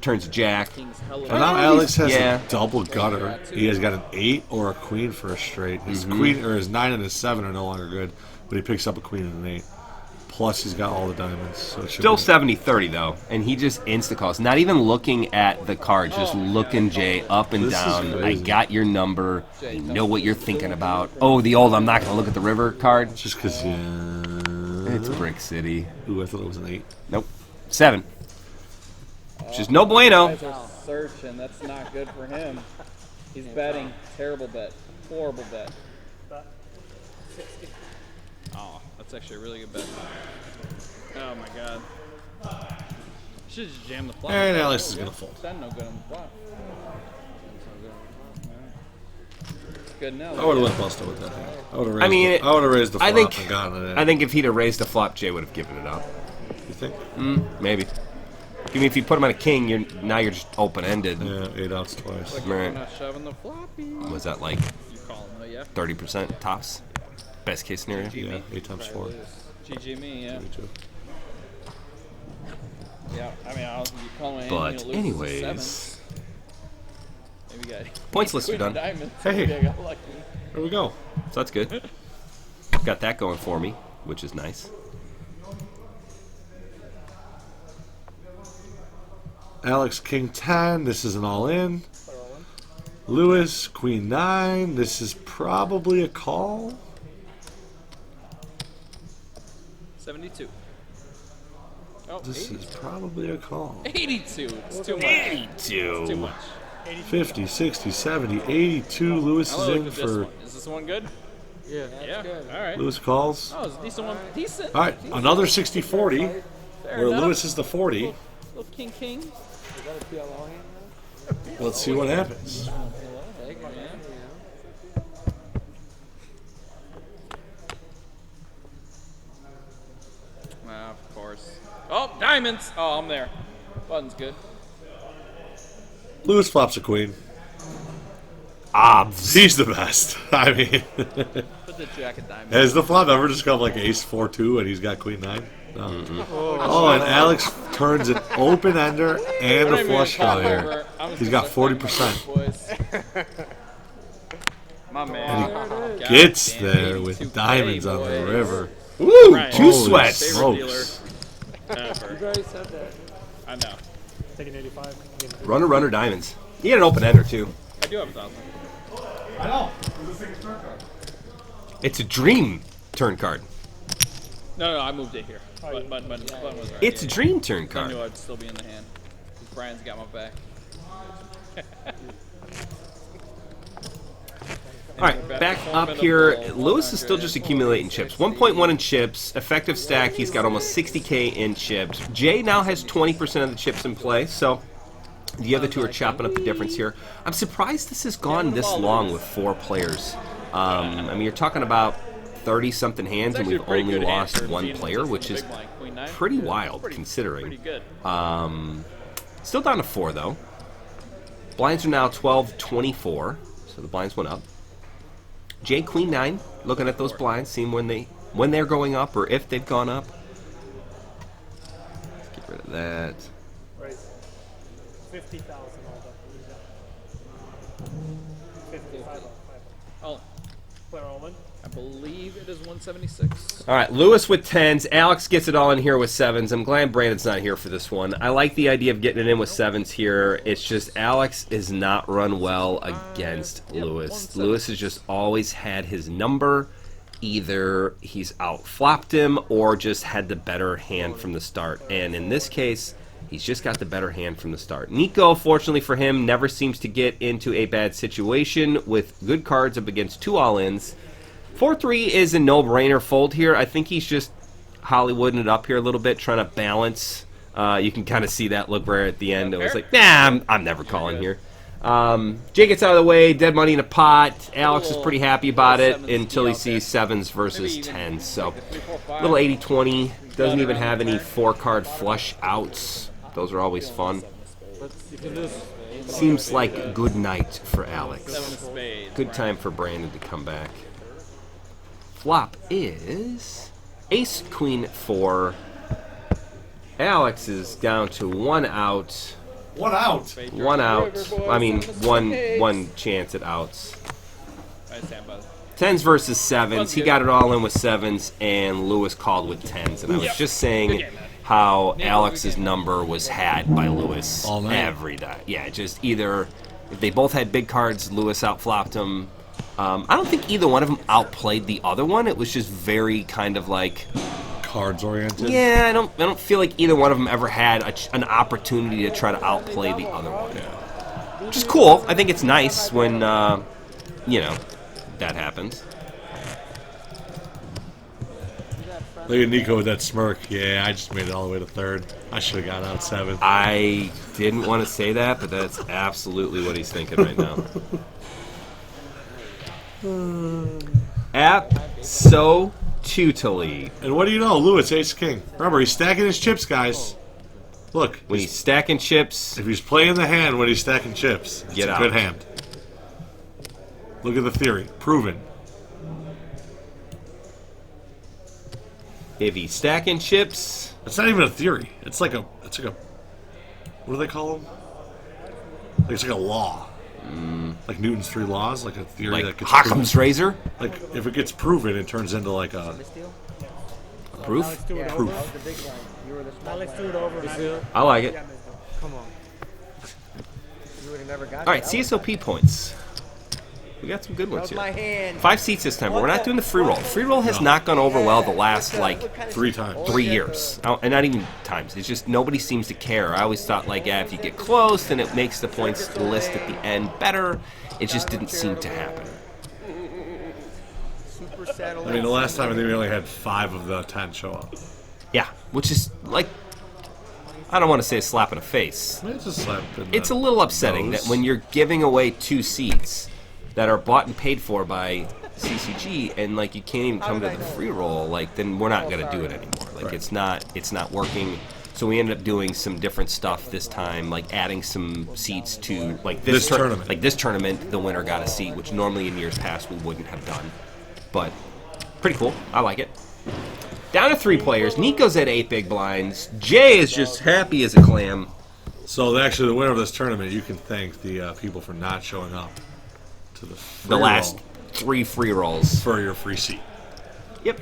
turns Jack. And now Alex has yeah. a double gutter. He has got an 8 or a queen for a straight. His queen or his 9 and his 7 are no longer good, but he picks up a queen and an 8. Plus, he's got all the diamonds. So it should Still be- 70-30 though, and he just insta-calls. Not even looking at the cards, just looking Jay up and This is down. I crazy. got your number. I know what you're thinking about. Oh, the old I'm not going to look at the river card. Just because, It's Brick City. Ooh, I thought it was an 8. Nope. 7. Just no bueno. Guys are searching. That's not good for him. He's betting. Terrible bet. Horrible bet. Oh, that's actually a really good bet. Oh my god. Should just jam the flop. And Alex is going to fold. That's no good on the flop. It's good now. I would have went buster with that hand. I would have raised, I mean, I would have raised the flop I think and gotten it in. I think if he'd have raised a flop, Jay would have given it up. You think? Maybe. I mean, if you put him on a king, now you're just open-ended. Yeah, 8 outs twice. Like Right. you're not shoving the floppy. Was that like You call him though, yeah. 30% tops? Best case scenario? Yeah, 8 times 4. GG me, yeah. Me too. Yeah, I mean, you call him But anyways, maybe got points list are queen done. diamonds. Hey. Maybe I got lucky. There we go. So that's good. Got that going for me, which is nice. Alex, King 10. This is an all-in. Lewis, Queen 9. This is probably a call. 72. Oh, This 82. is probably a call. 82. It's too much. 82. It's too much. 50, 60, 70, 82. Lewis I'm is gonna in look at this for one. Is this one good? Yeah. Yeah. All right. Lewis calls. Oh, it's a decent one. Decent. All right, another 60-40, Fair where enough. Lewis is the 40. Little king. Is that a PLO hand now? Let's see what happens. Of course. Oh, diamonds. Oh, I'm there. Button's good. Lewis flops a queen. Obs. He's the best. I mean, Put the jack of diamonds. has the flop ever just come like ace 4-2 and he's got queen 9? No. Oh, and Alex turns an open ender and a flush draw here. He's got 40%. My man. And God Gets damn, there 82K, with diamonds on the boys. river. Woo! Right. Two Holy sweats. Favorite dealer Smokes. ever. You already said that. I know. Taking 85. Runner diamonds. You get an open ender too. I do have 1,000. I know. It's a dream turn card. No, I moved it here. Button was right. It's a dream turn I card. knew I'd still be in the hand. Brian's got my back. All right, back up here. Lewis is still just accumulating chips. 1.1 in chips. Effective stack, he's got almost 60K in chips. Jay now has 20% of the chips in play, so the other two are chopping up the difference here. I'm surprised this has gone this long with 4 players. I mean, you're talking about 30-something hands, and we've only lost 1 player, which is pretty wild considering. Pretty good. Still down to 4, though. Blinds are now 12-24, so the blinds went up. Jay, Queen 9, looking at those blinds, seeing when they're going up or if they've gone up. Let's get rid of that. Right. 50,000 all up. 55. Oh, Clear Omen. I believe it is 176. All right, Lewis with 10s. Alex gets it all in here with 7s. I'm glad Brandon's not here for this one. I like the idea of getting it in with 7s here. It's just Alex is not run well against Lewis. Lewis has just always had his number. Either he's out-flopped him or just had the better hand from the start. And in this case, he's just got the better hand from the start. Niko, fortunately for him, never seems to get into a bad situation with good cards up against 2 all-ins. 4-3 is a no-brainer fold here. I think he's just Hollywooding it up here a little bit, trying to balance. You can kind of see that look right at the end. It was like, nah, I'm never calling here. Jay gets out of the way, dead money in a pot. Alex is pretty happy about it until he sees 7s versus 10s. So, little 80-20. Doesn't even have any 4-card flush outs. Those are always fun. Seems like a good night for Alex. 7 of spades. Good time for Brandon to come back. Flop is Ace Queen 4. Alex is down to 1 out. 1 out. 1 out. I mean, one chance at outs. I stand by that. 10s versus 7s. He got it all in with 7s, and Lewis called with 10s. And I was just saying how Alex's number was had by Lewis All night. every day. Yeah, just either if they both had big cards, Lewis outflopped them. I don't think either one of them outplayed the other one. It was just very kind of like, Cards oriented. yeah, I don't feel like either one of them ever had an opportunity to try to outplay the other one. Which is cool. I think it's nice when that happens. Look at Niko with that smirk. Yeah, I just made it all the way to 3rd. I should have got out 7th. I didn't want to say that, but that's absolutely what he's thinking right now. Absolutely. And what do you know? Lewis, ace king. Remember, he's stacking his chips, guys. Look, When he's stacking chips, if he's playing the hand when he's stacking chips, it's Get a out. good hand. Look at the theory. Proven. if he's stacking chips, It's not even a theory. It's like a what do they call them? It's like a law. Like Newton's 3 laws, like a theory that like gets Occam's razor, like if it gets proven, it turns into like a proof. Alex, do it Proof. over. The big line. You were the small Alex, do it over. I like it. Come on. You would have never got All right, it. CSOP points. We got some good ones That was my here. hand. 5 seats this time, but we're not doing the free roll. Free roll has not gone over well the last, like, 3 times. 3 years. And not even times. It's just nobody seems to care. I always thought, like, yeah, if you get close, then it makes the points list at the end better. It just didn't seem to happen. I mean, the last time I think we only had 5 of the 10 show up. Yeah, which is, like, I don't want to say a slap in the face. It's a slap in the It's a little upsetting nose. that when you're giving away 2 seats that are bought and paid for by CCG, and like you can't even come to the free roll, like then we're not gonna do it anymore. Like Right. it's not working. So we ended up doing some different stuff this time, like adding some seats to like This tournament. Like this tournament, the winner got a seat, which normally in years past we wouldn't have done. But pretty cool. I like it. Down to 3 players. Niko's at 8 big blinds. Jay is just happy as a clam. So actually, the winner of this tournament, you can thank the people for not showing up to the free The last roll 3 free rolls. for your free seat, Yep.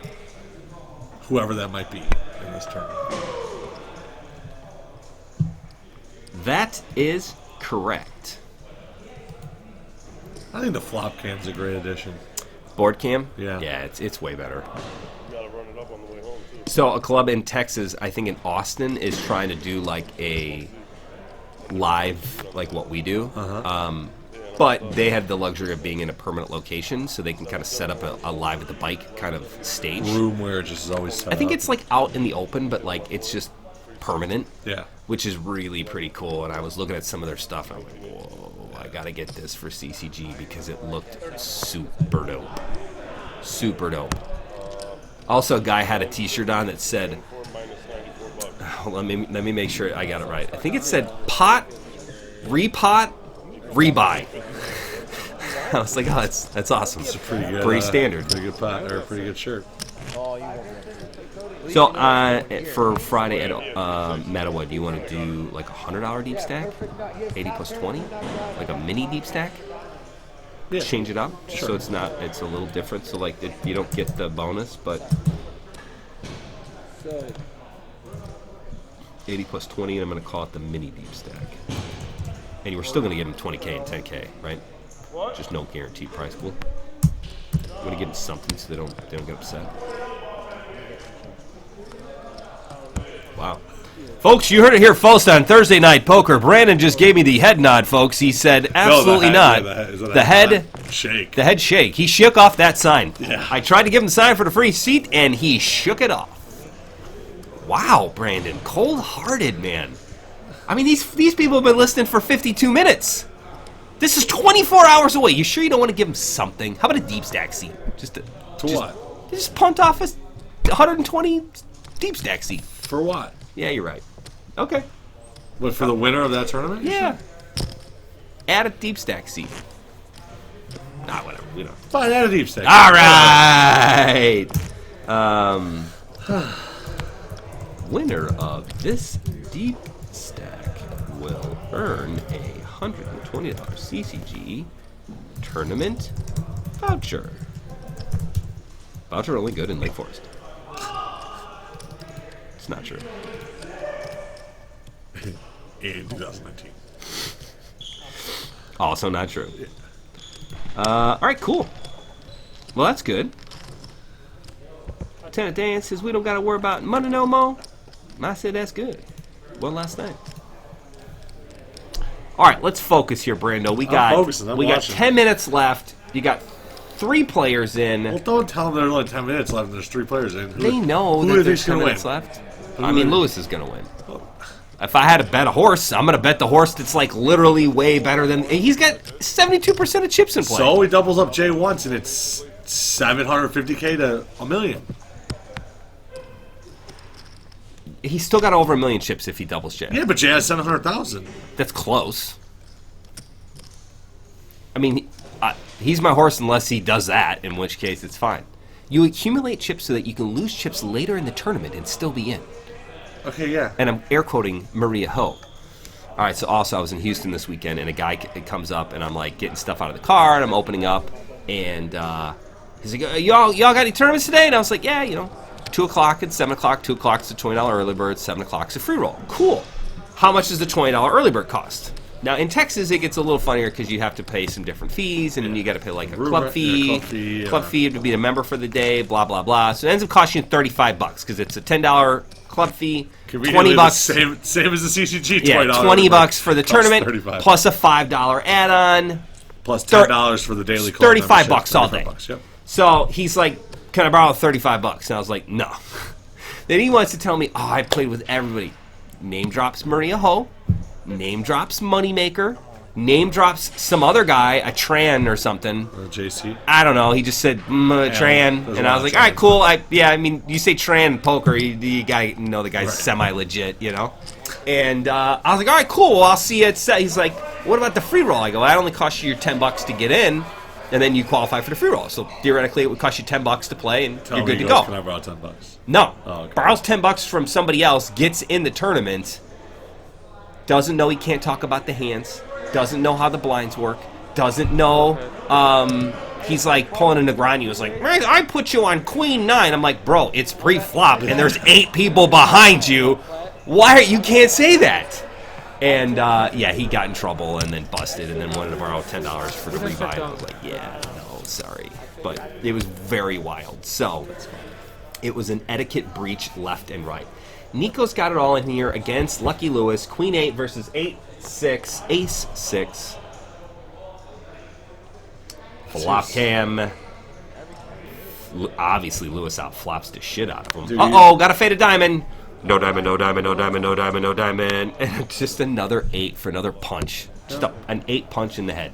whoever that might be in this tournament. That is correct. I think the flop cam's a great addition. Board cam? Yeah. Yeah, it's way better. You gotta run it up on the way home too. So a club in Texas, I think in Austin, is trying to do like a live, like what we do. But they have the luxury of being in a permanent location, so they can kind of set up a live at the bike kind of stage. Room where it just is always set I think up. it's like out in the open, but like it's just permanent. Yeah. Which is really pretty cool. And I was looking at some of their stuff, and I'm like, whoa, I gotta get this for CCG because it looked super dope. Super dope. Also, a guy had a T-shirt on that said, -$94. hold on, let me make sure I got it right. I think it said pot, rebuy. I was like, oh, that's awesome. It's pretty good. Pretty standard. Pretty good pot or a pretty good shirt. So for Friday at Metawood, do you want to do like a $100 deep stack, 80 plus 20, like a mini deep stack? Yeah. Change it up so it's a little different. So like you don't get the bonus, but 80 plus 20, and I'm going to call it the mini deep stack. And you were still going to give them 20K and 10K, right? What? Just no guaranteed price pool. I'm going to give them something so they don't get upset. Wow. Folks, you heard it here first on Thursday Night Poker. Brandon just gave me the head nod, folks. He said, absolutely not. The head shake. The head shake. He shook off that sign. Yeah. I tried to give him the sign for the free seat, and he shook it off. Wow, Brandon. Cold-hearted, man. I mean, these people have been listening for 52 minutes. This is 24 hours away. You sure you don't want to give him something? How about a deep stack seat? To what? Just punt off a 120 deep stack seat. For what? Yeah, you're right. Okay. What, for the winner of that tournament? Yeah. Add a deep stack seat. Nah, whatever. We don't. Fine, add a deep stack. All right. Winner of this deep stack will earn a $120 CCG tournament voucher. Voucher only good in Lake Forest. It's not true. In 2019. Also not true. All right, cool. Well, that's good. Lieutenant Dan says we don't got to worry about money no more. I said that's good. Well, last night. All right, let's focus here, Brando. We got focusing. I'm we got watching. 10 minutes left. You got 3 players in. Well, don't tell them there's only 10 minutes left and there's 3 players in. They know who that do you there's think's 10 gonna minutes win? left. Who I do mean, you- Lewis is going to win. If I had to bet a horse, I'm going to bet the horse that's like literally way better than. He's got 72% of chips in play. So he doubles up Jay once and it's 750K to $1 million. He's still got over 1 million chips if he doubles Jay. Yeah, but Jay has 700,000. That's close. I mean, he's my horse unless he does that, in which case it's fine. You accumulate chips so that you can lose chips later in the tournament and still be in. Okay, yeah. And I'm air quoting Maria Ho. All right, so also I was in Houston this weekend, and a guy comes up, and I'm like getting stuff out of the car, and I'm opening up, and he's like, y'all got any tournaments today? And I was like, yeah, 2 o'clock and 7 o'clock. 2 o'clock's a $20 early bird, 7 o'clock's a free roll. Cool. How much does the $20 early bird cost? Now, in Texas, it gets a little funnier because you have to pay some different fees, and then you got to pay like a club fee, to be a member for the day, blah, blah, blah. So it ends up costing you $35 because it's a $10 club fee, $20. Same as the CCG, $20. Yeah, $20 for the tournament, $35. plus a $5 add-on. Plus $10 for the daily club $35 all day. Yep. So he's like, can I borrow $35? And I was like, no. Then he wants to tell me, I played with everybody. Name drops Maria Ho. Name drops Moneymaker. Name drops some other guy, a Tran or something. Or JC. I don't know. He just said Tran, and I was like, all right, cool. I mean, you say Tran in poker, you gotta know the guy's semi-legit, you know. And I was like, all right, cool. Well, I'll see you at set. He's like, what about the free roll? I go, that only costs you your $10 to get in, and then you qualify for the free roll. So theoretically, it would cost you $10 to play, and you're good to go. Can I borrow $10? No. Oh, okay. Borrows $10 from somebody else, gets in the tournament, doesn't know he can't talk about the hands, doesn't know how the blinds work, doesn't know. He's like pulling a Negreanu. He's like, I put you on Queen 9. I'm like, bro, it's pre-flop, and there's 8 people behind you. Why you can't say that? And he got in trouble and then busted, and then wanted to borrow $10 for the revive. I was like, yeah, no, sorry, but it was very wild. So it was an etiquette breach left and right. Niko's got it all in here against Lucky Lewis. Queen 8 versus 8-6, Ace 6. Flop cam. Obviously, Lewis outflops the shit out of him. Got a faded diamond. No diamond, no diamond, no diamond, no diamond, no diamond. And just another 8 for another punch. Just an 8 punch in the head.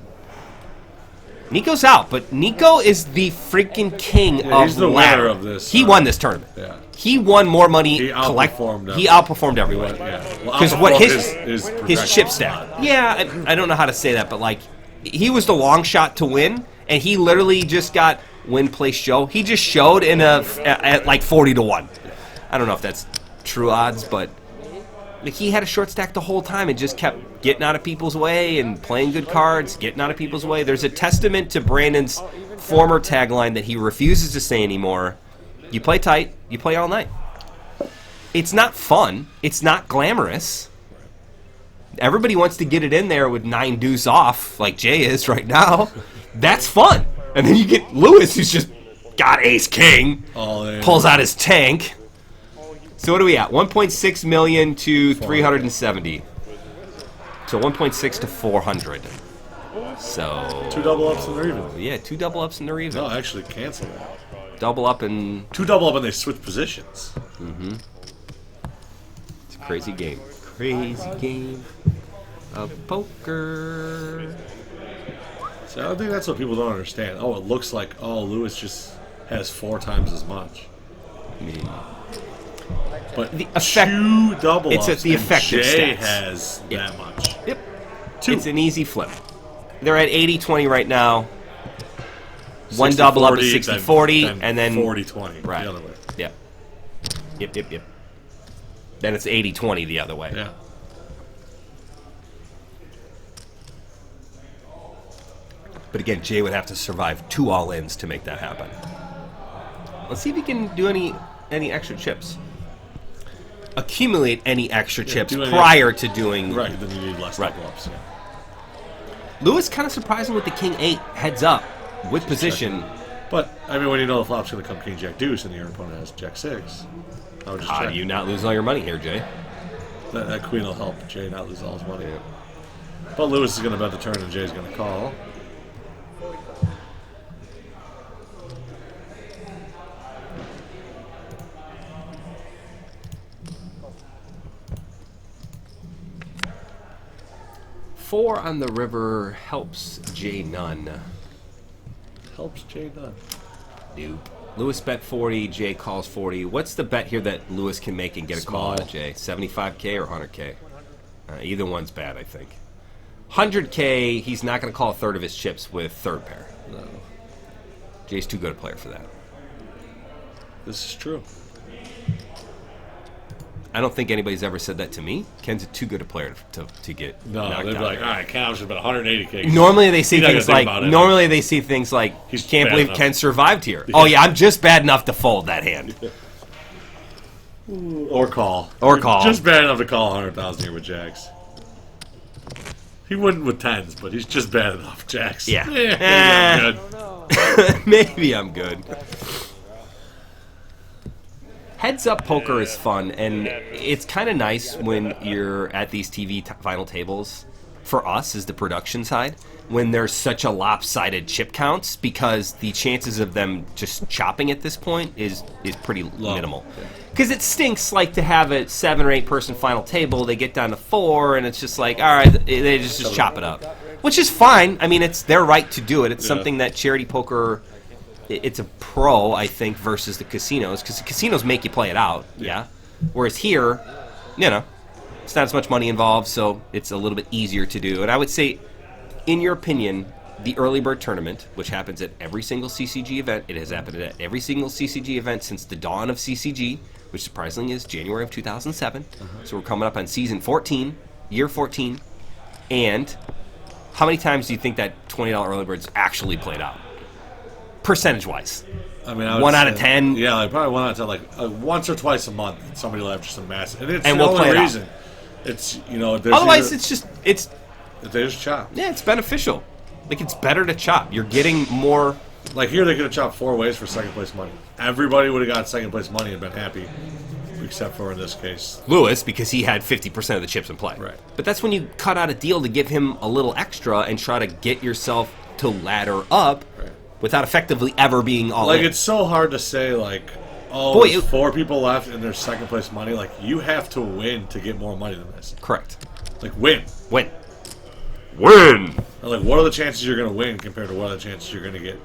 Niko's out, but Niko is the freaking king of he's the winner of this. He won this tournament. Yeah. He won more money. He outperformed He outperformed everyone. Because what his chip stack. Yeah, I don't know how to say that, but like he was the long shot to win, and he literally just got win, place, show. He just showed at like 40-1. I don't know if that's true odds, but like he had a short stack the whole time and just kept getting out of people's way and playing good cards, getting out of people's way. There's a testament to Brandon's former tagline that he refuses to say anymore. You play tight, you play all night. It's not fun. It's not glamorous. Everybody wants to get it in there with 9 deuce off, like Jay is right now. That's fun. And then you get Lewis, who's just got ace king, pulls out his tank. So what are we at? 1.6 million to 370. So 1.6 to 400. So 2 double ups and they're even. Yeah, 2 double ups and they're even. No, actually cancel that. Double up and 2 double up and they switch positions. It's a crazy game. Crazy game of poker. So I don't think that's what people don't understand. Oh, it looks like Lewis just has 4 times as much. I mean, but the effect, 2 double it's ups the effective Jay stats. has that much. Yep. 2. It's an easy flip. They're at 80-20 right now. 1 double up is 60-40, and then 40-20 right. the other way. Yeah. Yep. Then it's 80-20 the other way. Yeah. But again, Jay would have to survive 2 all-ins to make that happen. Let's see if he can do any extra chips. Accumulate any extra chips prior to doing... Right, then you need less double ups. Yeah. Lewis kind of surprising with the king 8 heads up with position. But, I mean, when you know the flop's going to come king jack deuce and your opponent has jack 6, I would just How check. do you not lose all your money here, Jay? That queen will help Jay not lose all his money. Yeah. But Lewis is going to bet the turn and Jay's going to call. Four on the river helps Jay none. Helps Jay none. Nope. Lewis bet 40, Jay calls 40. What's the bet here that Lewis can make and get a call out of Jay? 75K or 100K? Either one's bad, I think. 100K, he's not going to call a third of his chips with third pair. No. Jay's too good a player for that. This is true. I don't think anybody's ever said that to me. Ken's too good a player to get knocked they'd be out like, there. all right, Ken should bet 180K. Normally they see things like, He's can't bad believe enough. Ken survived here. Yeah. Oh yeah, I'm just bad enough to fold that hand. Or call. Or call. Just bad enough to call 100,000 here with jacks. He wouldn't with tens, but he's just bad enough, Jacks. Yeah. Maybe I'm good. Maybe I'm good. Heads up poker is fun, and it's kind of nice when you're at these TV final tables. For us, is the production side, when there's such a lopsided chip counts, because the chances of them just chopping at this point is pretty minimal. Because it stinks like to have a 7 or 8 person final table. They get down to 4, and it's just like, all right, they just chop it up, which is fine. I mean, it's their right to do it. It's something that charity poker. It's a pro, I think, versus the casinos, because the casinos make you play it out, whereas here, it's not as much money involved, so it's a little bit easier to do. And I would say, in your opinion, the early bird tournament, which happens at every single CCG event, it has happened at every single CCG event since the dawn of CCG, which surprisingly is January of 2007. So we're coming up on season 14, year 14. And how many times do you think that $20 early bird's actually played out? Percentage-wise. I mean, I would 1 say, out of 10? Yeah, like probably 1 out of 10. Like once or twice a month, somebody will have just a massive. And it's And the we'll only play it reason. out. It's, there's Otherwise, either, it's they just chop. yeah, it's beneficial. Like, it's better to chop. You're getting more. Like here, they could have chopped 4 ways for second place money. Everybody would have got second place money and been happy, except for in this case Lewis, because he had 50% of the chips in play. Right. But that's when you cut out a deal to give him a little extra and try to get yourself to ladder up without effectively ever being all Like in. it's so hard to say like, oh, Boy, there's 4 people left and there's second place money. Like you have to win to get more money than this. Correct. Like win. Win. And, like what are the chances you're going to win compared to what are the chances you're going to get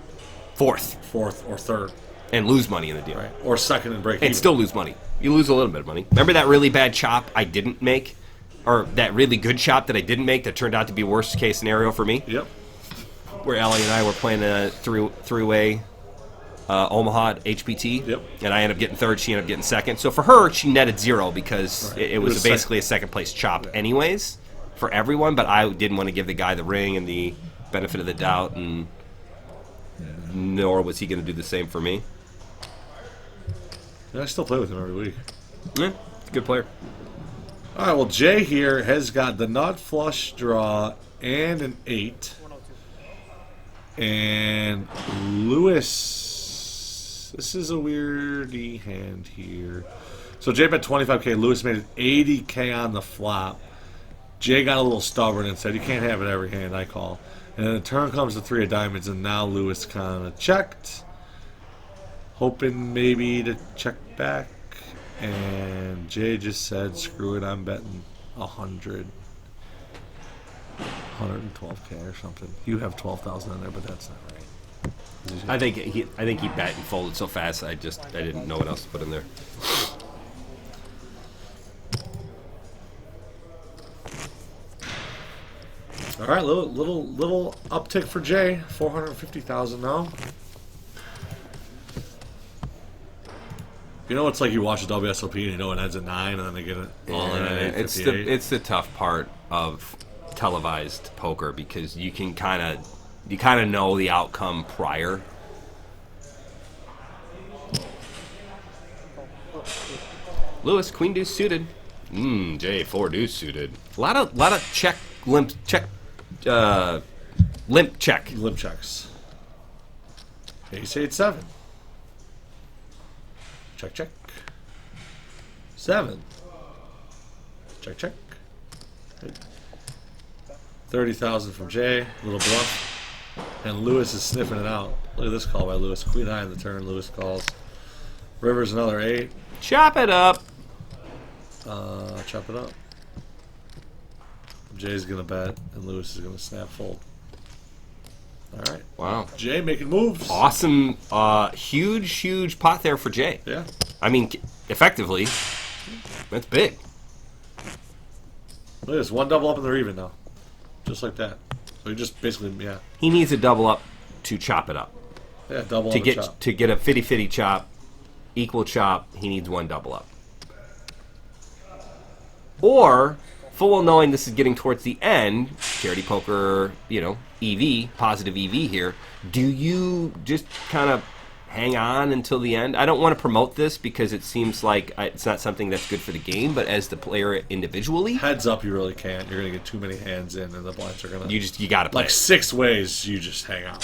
Fourth. 4th or 3rd, And lose money in the deal. right? Or second and break even. And still lose money. You lose a little bit of money. Remember that really bad chop I didn't make? Or that really good chop that I didn't make that turned out to be worst case scenario for me? Yep. Where Ellie and I were playing a three-way Omaha at HPT. Yep. And I ended up getting 3rd, she ended up getting 2nd. So for her, she netted 0 because it was was basically a second place chop anyways for everyone, but I didn't want to give the guy the ring and the benefit of the doubt, and nor was he going to do the same for me. Yeah, I still play with him every week. Yeah, good player. All right, well, Jay here has got the nut flush draw and an 8. And Lewis, this is a weirdy hand here. So Jay bet 25K. Lewis made it 80K on the flop. Jay got a little stubborn and said, you can't have it every hand, I call. And then the turn comes to 3 of diamonds, and now Lewis kind of checked, hoping maybe to check back. And Jay just said, screw it, I'm betting 100. 112K or something. You have 12,000 in there, but that's not right. I think he bet and folded so fast I didn't know what else to put in there. All right, little uptick for Jay. 450,000 now. You know, it's like you watch the WSOP and you know it ends at 9, and then they get it all in at 8:58. It's the tough part of televised poker, because you kind of know the outcome prior. Lewis, queen deuce suited. Jay, 4 deuce suited. A lot of check limp check limp check. Limp checks. Ace 8-7. Check check. 7. Check check. 30,000 from Jay. Little bluff. And Lewis is sniffing it out. Look at this call by Lewis. Queen high in the turn. Lewis calls. River's another 8. Chop it up. Chop it up. Jay's gonna bet, and Lewis is gonna snap fold. All right. Wow. Jay making moves. Awesome. Huge pot there for Jay. Yeah. I mean, effectively, that's big. Look at this. 1 double up and they're even now. Just like that. So you just basically, yeah. He needs a double up to chop it up. Yeah, double To up get and chop. to get a 50-50 chop, equal chop, he needs 1 double up. Or, full well knowing this is getting towards the end, charity poker, EV, positive EV here, do you just kind of hang on until the end. I don't want to promote this because it seems like it's not something that's good for the game, but as the player individually, Heads up, you really can't. You're gonna get too many hands in, and the blinds are gonna. you got to play. Like it. 6 ways, you just hang out.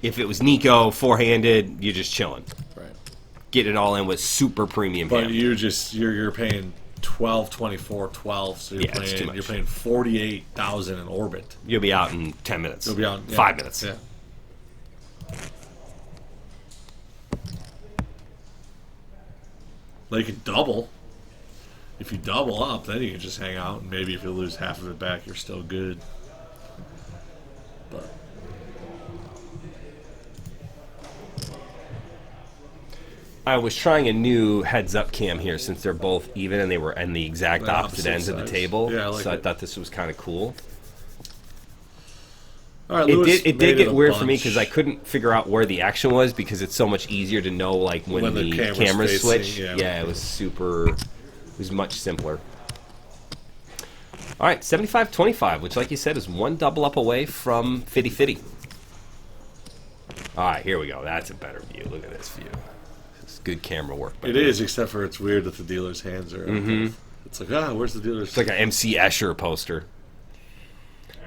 If it was Niko four-handed, you're just chilling. Right. Getting it all in with super premium. But hand. you're paying 12, 24, 12, so Yeah, it's too much. you're paying 48,000 in orbit. You'll be out in 10 minutes. You'll be out 5 minutes. Yeah. They can double. If you double up, then you can just hang out, and maybe if you lose half of it back, you're still good. But I was trying a new heads-up cam here since they're both even and they were on the exact They're opposite ends of the sides. table. Yeah, I like so I it. thought this was kind of cool. all right, It Lewis did made get a weird for me bunch. because I couldn't figure out where the action was because it's so much easier to know like when the the camera's cameras facing, switch. yeah. It was much simpler. All right, 75-25, which like you said is one double up away from 50-50. All right, here we go. That's a better view. Look at this view. It's good camera work. It is, except for it's weird that the dealer's hands are. It's like, where's the dealer's? It's like an MC Escher poster.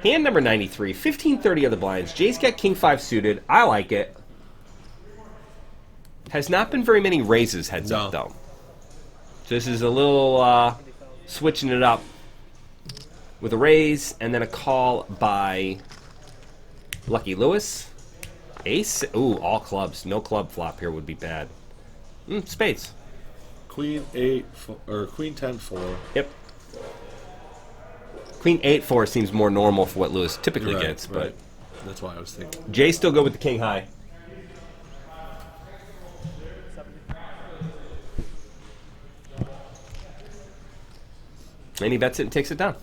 Hand number 93, 15-30 of the blinds. Jay's got King 5 suited. I like it. Has not been very many raises heads up, though. So this is a little switching it up with a raise and then a call by Lucky Lewis. Ace. Ooh, all clubs. No club flop here would be bad. Spades. Queen 8 or Queen 10-4. Yep. Queen 8-4 seems more normal for what Lewis typically gets, but that's why I was thinking. Jay's still good with the King High. And he bets it and takes it down.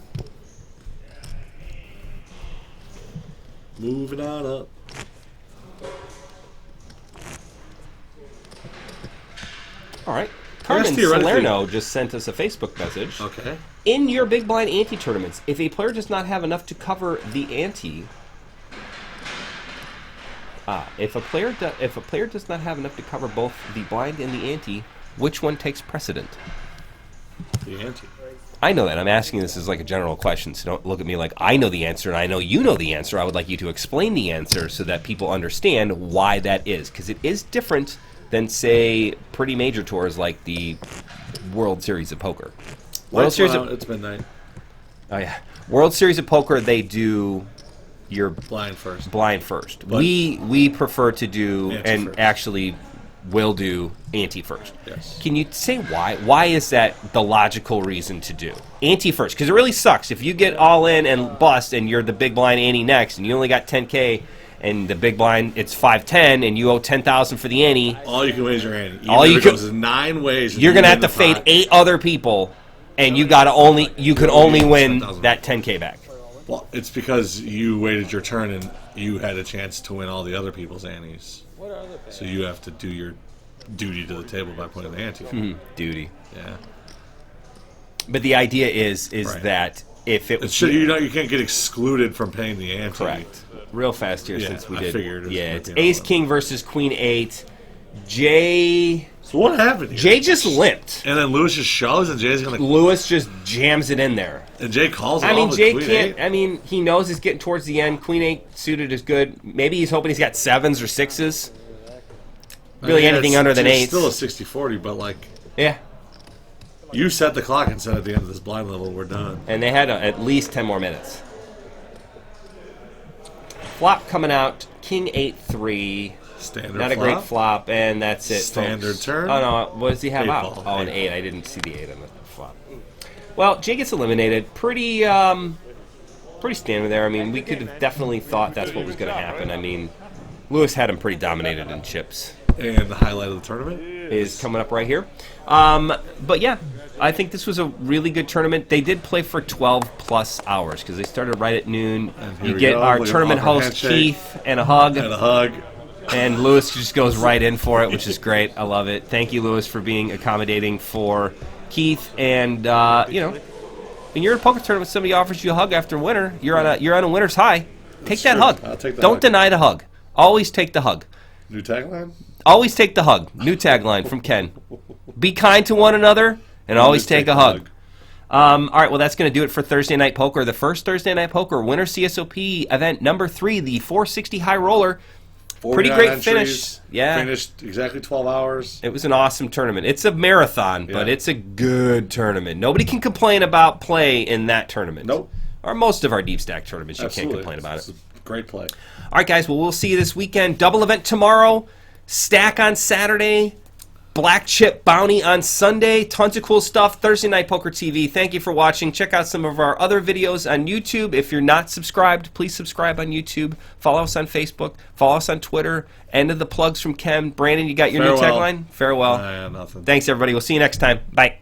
Moving on up. All right. Carmen theoretically- Salerno just sent us a Facebook message. Okay. In your big blind ante tournaments, if a player does not have enough to cover the ante, if a player does not have enough to cover both the blind and the ante, which one takes precedent? The ante. I know that. I'm asking this as like a general question, so don't look at me like I know the answer and I know you know the answer. I would like you to explain the answer so that people understand why that is, because it is different than, say, pretty major tours like the World Series of Poker. World Series it's midnight. Oh yeah, World Series of Poker. They do your Blind first. blind first. But We prefer to do ante and first. actually will do ante first. Yes. Can you say why? Why is that the logical reason to do ante first? Because it really sucks if you get all in and bust and you're the big blind ante next and you only got 10K and the big blind it's 5-10 and you owe 10,000 for the ante. All you can wager your ante. All you can can- 9 ways. and You're gonna win have to the fade pot. 8 other people, and you can only win that 10K back. Well, it's because you waited your turn and you had a chance to win all the other people's antes. What are other payers? So you have to do your duty to the table by putting the ante. Duty. Yeah. But the idea is Right. that if it was You can't get excluded from paying the ante. correct, real fast here Yeah, since we I did. figured it was Yeah, gonna it's be all Ace that. King versus Queen 8. Jay So what happened here? Jay just limped. And then Lewis just shoves, and Jay's gonna. Lewis just jams it in there. And Jay calls it. I mean, off with Jay Queen can't. 8. I mean, he knows he's getting towards the end. Queen 8 suited is good. Maybe he's hoping he's got 7s or 6s. Really, anything it's- under than it's 8s. Still a 60-40, but like Yeah. you set the clock and said at the end of this blind level, we're done. And they had at least 10 more minutes. Flop coming out. King 8-3. Standard. Not a flop. great flop, and that's it. Standard folks. turn. Oh no, what does he have Eight out? ball, Oh, an eight 8. I didn't see the 8 on the flop. Well, Jay gets eliminated. Pretty standard there. I mean, we could have definitely thought that's what was going to happen. I mean, Lewis had him pretty dominated in chips. And the highlight of the tournament Is coming up right here. But yeah, I think this was a really good tournament. They did play for 12 plus hours because they started right at noon. here You we get go. our Look at tournament Auburn host handshake. Keith and a hug. and a hug. And Lewis just goes right in for it, which is great. I love it. Thank you, Lewis, for being accommodating for Keith. And when you're in a poker tournament, somebody offers you a hug after a winner. You're on a winner's high. Take that true. hug. I'll take the Don't hug. deny the hug. Always take the hug. New tagline? Always take the hug. New tagline from Ken. Be kind to one another and always take a hug. All right, well, that's going to do it for Thursday Night Poker. The first Thursday Night Poker, Winter CSOP Event number 3, the 460 High Roller. Pretty great entries, finish. Yeah. Finished exactly 12 hours. It was an awesome tournament. It's a marathon, but it's a good tournament. Nobody can complain about play in that tournament. Nope. Or most of our deep stack tournaments, you Absolutely. can't complain about It's it. a great play. All right, guys, well, we'll see you this weekend. Double event tomorrow, stack on Saturday, Black Chip Bounty on Sunday. Tons of cool stuff. Thursday Night Poker TV. Thank you for watching. Check out some of our other videos on YouTube. If you're not subscribed, please subscribe on YouTube. Follow us on Facebook. Follow us on Twitter. End of the plugs from Ken. Brandon, you got your new tagline? Farewell. Yeah, nothing. Thanks, everybody. We'll see you next time. Bye.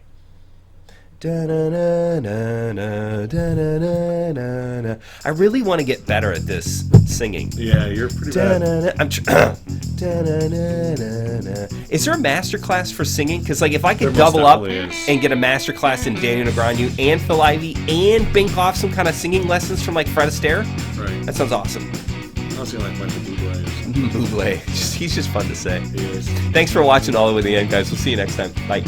I really want to get better at this singing. Yeah, you're pretty bad. Is there a master class for singing? Because like if I could There most double up definitely is. and get a master class in Daniel Negreanu and Phil Ivey and bink off some kind of singing lessons from like Fred Astaire, Right. that sounds awesome. I was like Michael Bublé or something. Bublé. He's just fun to say. He is. Thanks for watching all the way to the end, guys. We'll see you next time. Bye.